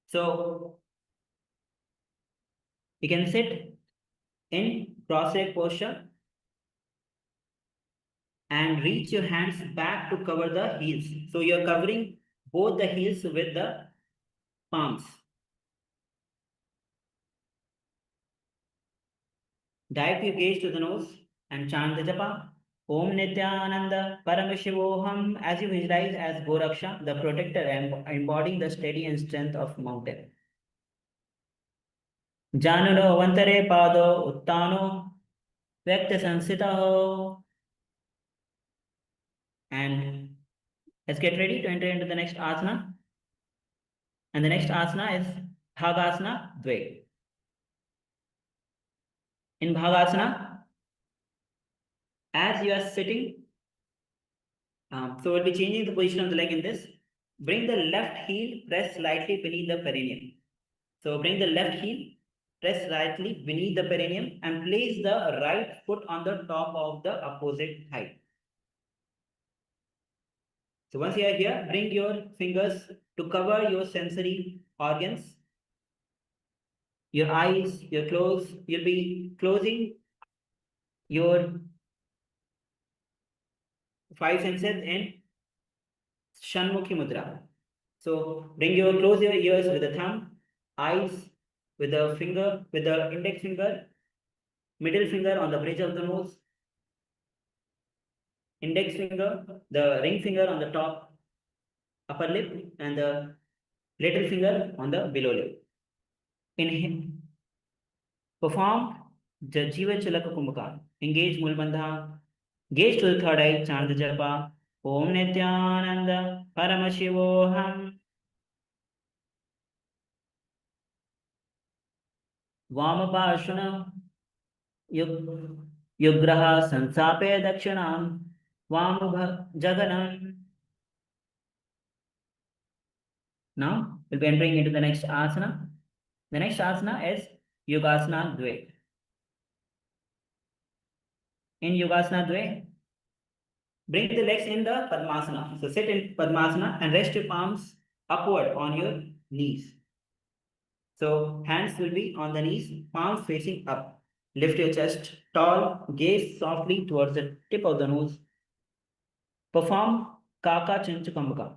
So you can sit in cross-leg posture and reach your hands back to cover the heels. So you're covering both the heels with the palms. Direct your gaze to the nose and chant the japa, Om Nithyananda Paramashivoham, as you visualize as Goraksha, the protector, embodying the steady and strength of mountain. Januno Vantare Pado Uttano Vyakta Sansitaho. And let's get ready to enter into the next asana. And the next asana is Bhagasana Dve. In Bhagasana, as you are sitting, so we'll be changing the position of the leg in this. Bring the left heel, press slightly beneath the perineum. So bring the left heel, press slightly beneath the perineum and place the right foot on the top of the opposite thigh. So once you are here, bring your fingers to cover your sensory organs, your eyes, your clothes. You'll be closing your five senses in Shanmukhi Mudra. So close your ears with the thumb, eyes with the finger, with the index finger, middle finger on the bridge of the nose, index finger, the ring finger on the top upper lip, and the little finger on the below lip. Inhale. Perform Jiva Chalaka Kumbhaka. Engage Mulbandha. Gaze to the third eye. Chant the japa. Om Nithyananda Paramashivoham. Vamapashana Yugraha Sansape Dakshanam Vamubha Jaganam. Now we'll be entering into the next asana, The next asana is Yogasana Dve. In Yogasana Dve, bring the legs in the Padmasana. So sit in Padmasana and rest your palms upward on your knees. So hands will be on the knees, palms facing up. Lift your chest tall, gaze softly towards the tip of the nose. Perform Kaka Chanchukambaka.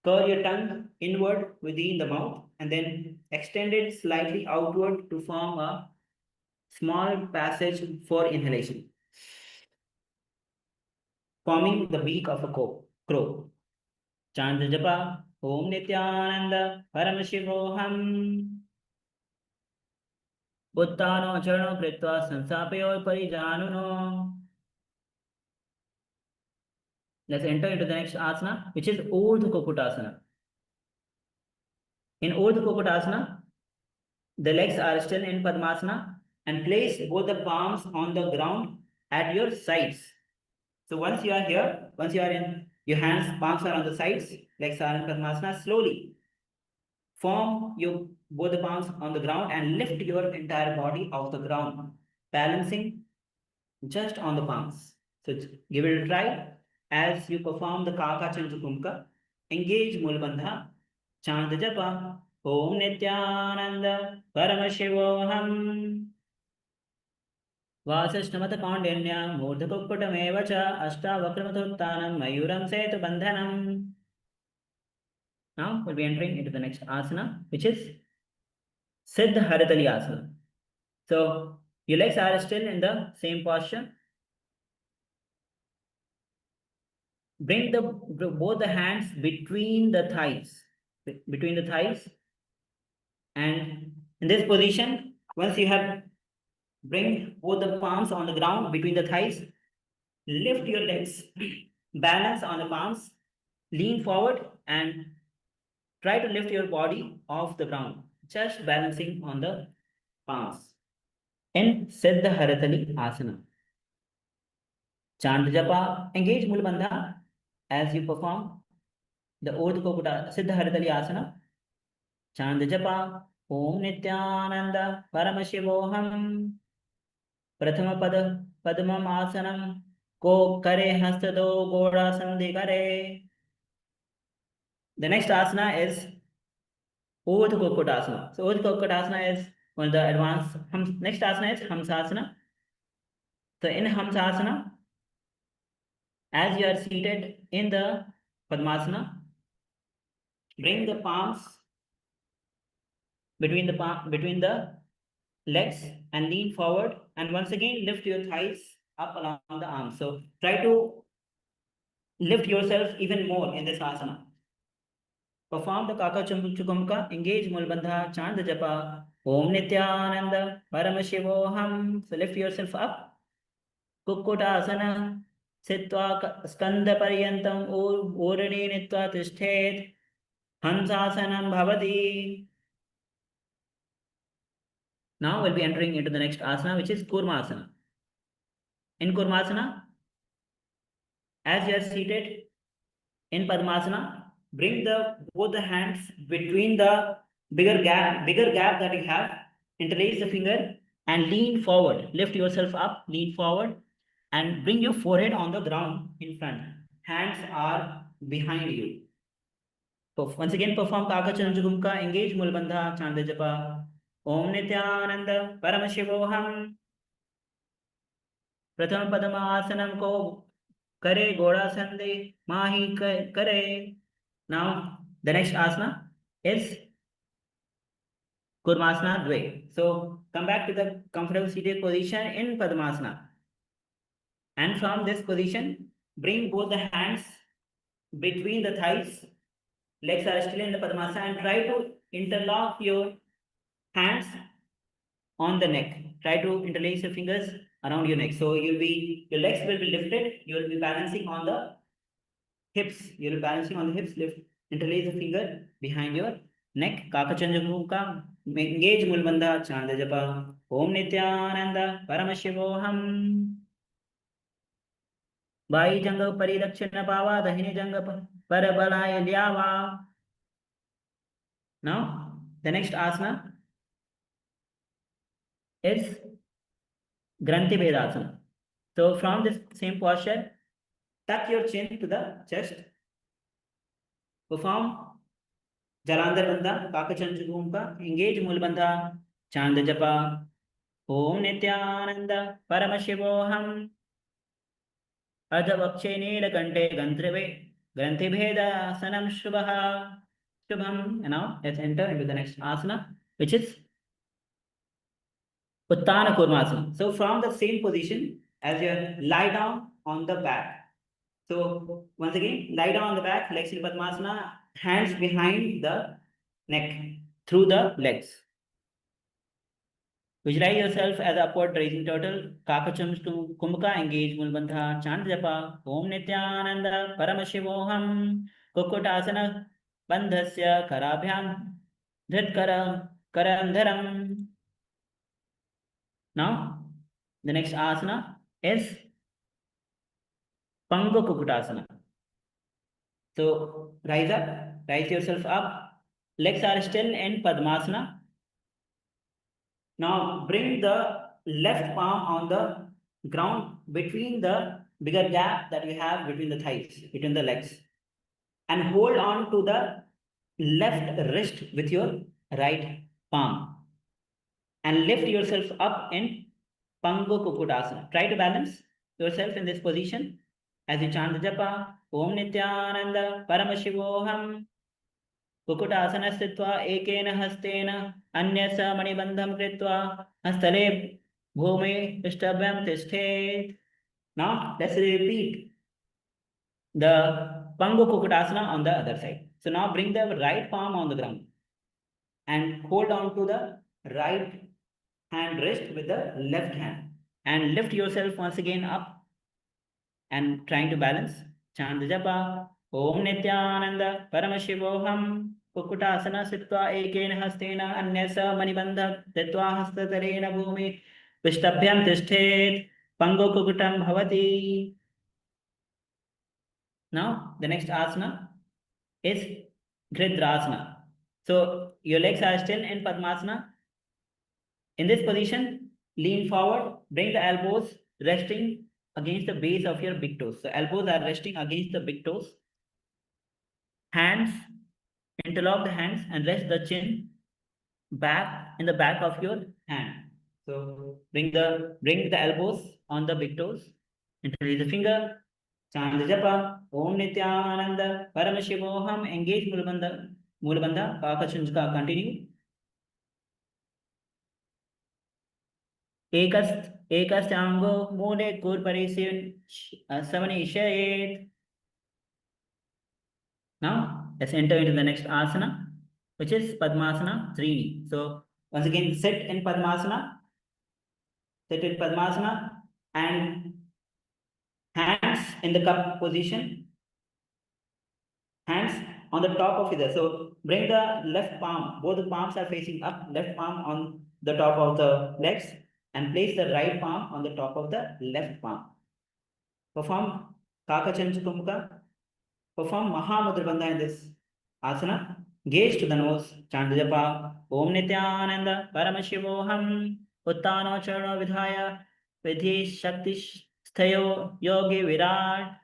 Curl your tongue inward within the mouth and then extend it slightly outward to form a small passage for inhalation, forming the beak of a crow. Chant the japa Om Nithyananda Paramashivoham. Uttano charno kritva sansapayo parijanuno. Let's enter into the next asana, which is Urdhva Kukutasana. In Urdhva Kukutasana, the legs are still in Padmasana and place both the palms on the ground at your sides. So once you are here, once you are in your hands, palms are on the sides, legs are in Padmasana, slowly form your both the palms on the ground and lift your entire body off the ground, balancing just on the palms. So give it a try. As you perform the Kaka Chanchukumka, engage Mulbandha, chant the japa, Om Nithyananda Paramashivoham. Vasishnamata Kaundinya, Murdhakukutam cha, Ashtavakramatutanam, Mayuram Setu Bandhanam. Now we'll be entering into the next asana, which is Siddha Haritali Asana. So your legs are still in the same posture. Bring both the hands between the thighs, and in this position, once you have bring both the palms on the ground between the thighs, lift your legs, balance on the palms, lean forward and try to lift your body off the ground, just balancing on the palms. In Siddha Haritali Asana. Chant japa, engage Mulbandha as you perform the Urdhva Kukuta Siddha Haritali Asana. Chant japa, Om Nithyananda Paramashivoham. Prathama Padmam Asanam Ko Kare Hastado Goda Sandhi Kare. The next asana is Urdhva Kukutasana. So Urdhva Kukutasana is one of the advanced. Next asana is Hamsasana. So in Hamsasana, as you are seated in the Padmasana, bring the palms between the legs and lean forward, and once again lift your thighs up along the arms. So try to lift yourself even more in this asana. Perform the Kaka Chukumka, engage Mulbandha, chant the japa, Om Nithyananda Paramashivoham. So lift yourself up. Kukutasana, Sitva Skanda Paryantam Urani Nitva Tishthet, Hansasanam Bhavati. Now we'll be entering into the next asana, which is Kurmasana. In Kurmasana, as you are seated in Padmasana, bring both the hands between the bigger gap that you have, interlace the finger and lean forward. Lift yourself up, lean forward, and bring your forehead on the ground in front. Hands are behind you. So once again, perform Kaka Chanchugumka, engage Mulbandha, chant the japa, Om Nithyananda Paramashivoham. Pratham Padmasanam Ko Kare Goda Sandhi Mahi Kare. Now the next asana is Kurmasana Dve. So come back to the comfortable seated position in Padmasana. And from this position, bring both the hands between the thighs. Legs are still in the Padmasana and try to interlock your hands on the neck. Try to interlace your fingers around your neck. So your legs will be lifted. You will be balancing on the hips. You will be balancing on the hips. Lift, interlace the finger behind your neck. Kaka Chanchugumka, engage Mulbandha, chant the japa, Om Nithyananda Paramashivoham. Vai Janga Paridakshina Pava, Dahini Janga Parabalaya Lyava. Now, the next asana is Granthi Bhedasana. So from this same posture, tuck your chin to the chest. Perform Jalandhar Bandha, Kakachanchugumka, engage Mulbandha, chant the japa, Om Nithyananda, Paramashivoham, Adhavakche Neelakante, Granthi Bhedasanam Shubha, Shubham. And now let's enter into the next asana, which is Uttana Kurmasana. So from the same position as you lie down on the back. So once again, lie down on the back, legs in Padmasana, hands behind the neck, through the legs. Visualize yourself as upward raising turtle, Kakachams to Kumbhaka, engage Mulbandha, chant japa, Om Nithyananda, Paramashivoham, Kukutasana, Bandhasya, Karabhyam, Dhritkara, Karandharam. Now, the next asana is Pango Kukutasana. So rise up, rise yourself up. Legs are still in Padmasana. Now bring the left palm on the ground between the bigger gap that you have between the thighs, between the legs. And hold on to the left wrist with your right palm. And lift yourself up in Pango Kukutasana. Try to balance yourself in this position as you chant the japa, Om Nithyananda, Paramashivoham, Kukutasana sthitva ekena hastena, anyasa manibandham kritva, hastale bhume ishtabhyam tishthet. Now, let's repeat the Pango Kukutasana on the other side. So now bring the right palm on the ground and hold on to the right hand wrist with the left hand and lift yourself once again up and trying to balance. Chant the japa, Om Nithyananda, Paramashivoham, Kukutasana sthitva ekena hastena, anyasa manibandha tetva hastatarena bhumi, vishtabhyam tishthet, Pango Kukutam bhavati. Now, the next asana is Gridrasana. So, your legs are still in Padmasana. In this position, lean forward, bring the elbows resting against the base of your big toes. So elbows are resting against the big toes. Hands, interlock the hands and rest the chin back in the back of your hand. So bring the elbows on the big toes. Interlace the finger. Chant the japa. Om Nithyananda, Paramashivoham. Engage Mulabandha. Kakachanjaka. Continue. Ekastyango mule kurparisya savanishayet. Now, let's enter into the next asana, which is Padmasana Trini. So, once again, sit in Padmasana and hands in the cup position, hands on the top of either. So, bring the left palm, both the palms are facing up, left palm on the top of the legs, and place the right palm on the top of the left palm. Perform Kakachanchukumka. Perform Mahamudra Bandha in this asana. Gaze to the nose. Chant japa. Om Nithyananda, Paramashivoham, Uttano Charno Vidhaya, Vidhi Shakti Sthayo Yogi Virat.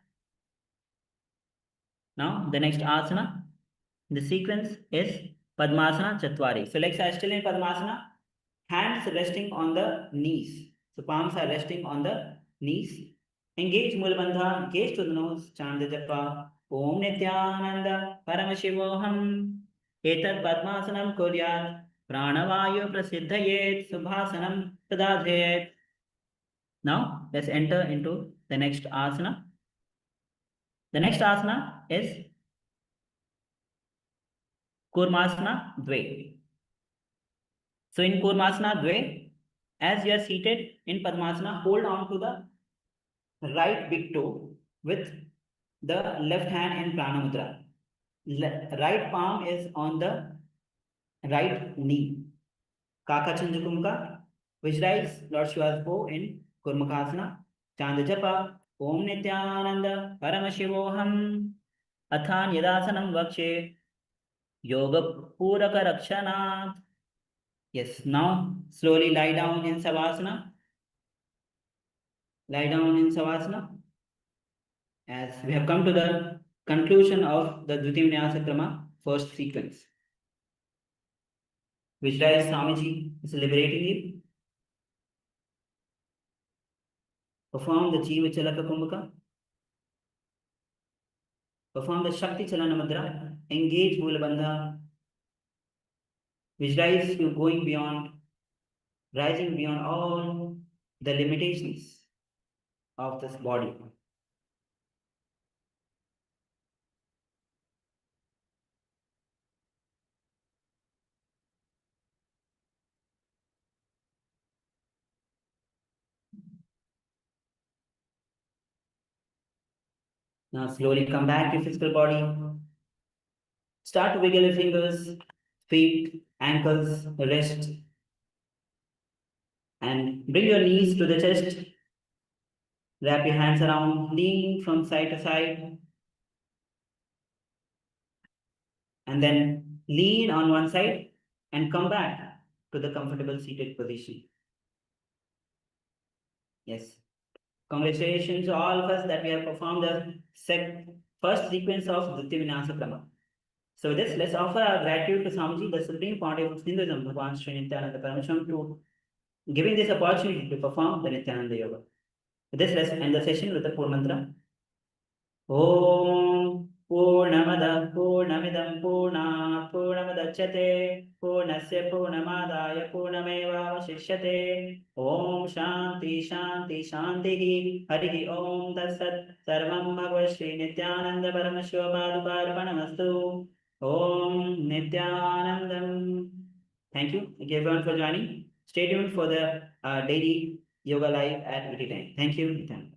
Now, the next asana. The sequence is Padmasana Chatwari. So, legs are still in Padmasana. Hands resting on the knees. So palms are resting on the knees. Engage Mulabandha, gaze to the nose, chant the japa. Om Nithyananda, Paramashivoham, Etat Padmasanam Kuryat, Pranavayu Prasiddhayet, Subhasanam Tadadhyet. Now, let's enter into the next asana. The next asana is Kurmasana Dve. So in Kurmasana Dve, as you are seated in Padmasana, hold on to the right big toe with the left hand in Pranamudra. Right palm is on the right knee. Kakachanjukumka. Visualize Lord Shiva's bow in Kurmakasana. Chant japa. Om Nithyananda, Paramashivoham, Athan Yadasanam Vakshe, Yoga Puraka Rakshanat. Yes, now slowly lie down in Savasana. Lie down in Savasana. As we have come to the conclusion of the Vinyasa Krama first sequence. Visualize Swamiji is liberating you. Perform the Jiva Chalaka Kumbhaka. Perform the Shakti Chalana Mudra. Engage Mula Bandha. Visualize you going beyond, rising beyond all the limitations of this body. Now slowly come back to physical body. Start to wiggle your fingers, feet, ankles, wrist, and bring your knees to the chest. Wrap your hands around, lean from side to side, and then lean on one side and come back to the comfortable seated position. Yes. Congratulations to all of us that we have performed the first sequence of Vinyasa Krama. So with this, let's offer our gratitude to Swamiji, the Supreme Pontiff of Hinduism, Bhagavan Sri Nithyananda Paramashivam, to giving this opportunity to perform the Nithyananda Yoga. With this, let's end the session with the Pur Mantra. Om Purnamada Purnamidam Purnat Purnamudachyate Purnasya Purnamadaya Purnameva Vashishyate Om Shanti Shanti Shanti Harihi Om Tatsat Sarvam Bhagavad Shri Nithyananda Paramashiva Namaskara. Om Nithyanandam. Thank you everyone for joining. Stay tuned for the daily yoga live at 8 time. Thank you, Nithyananda.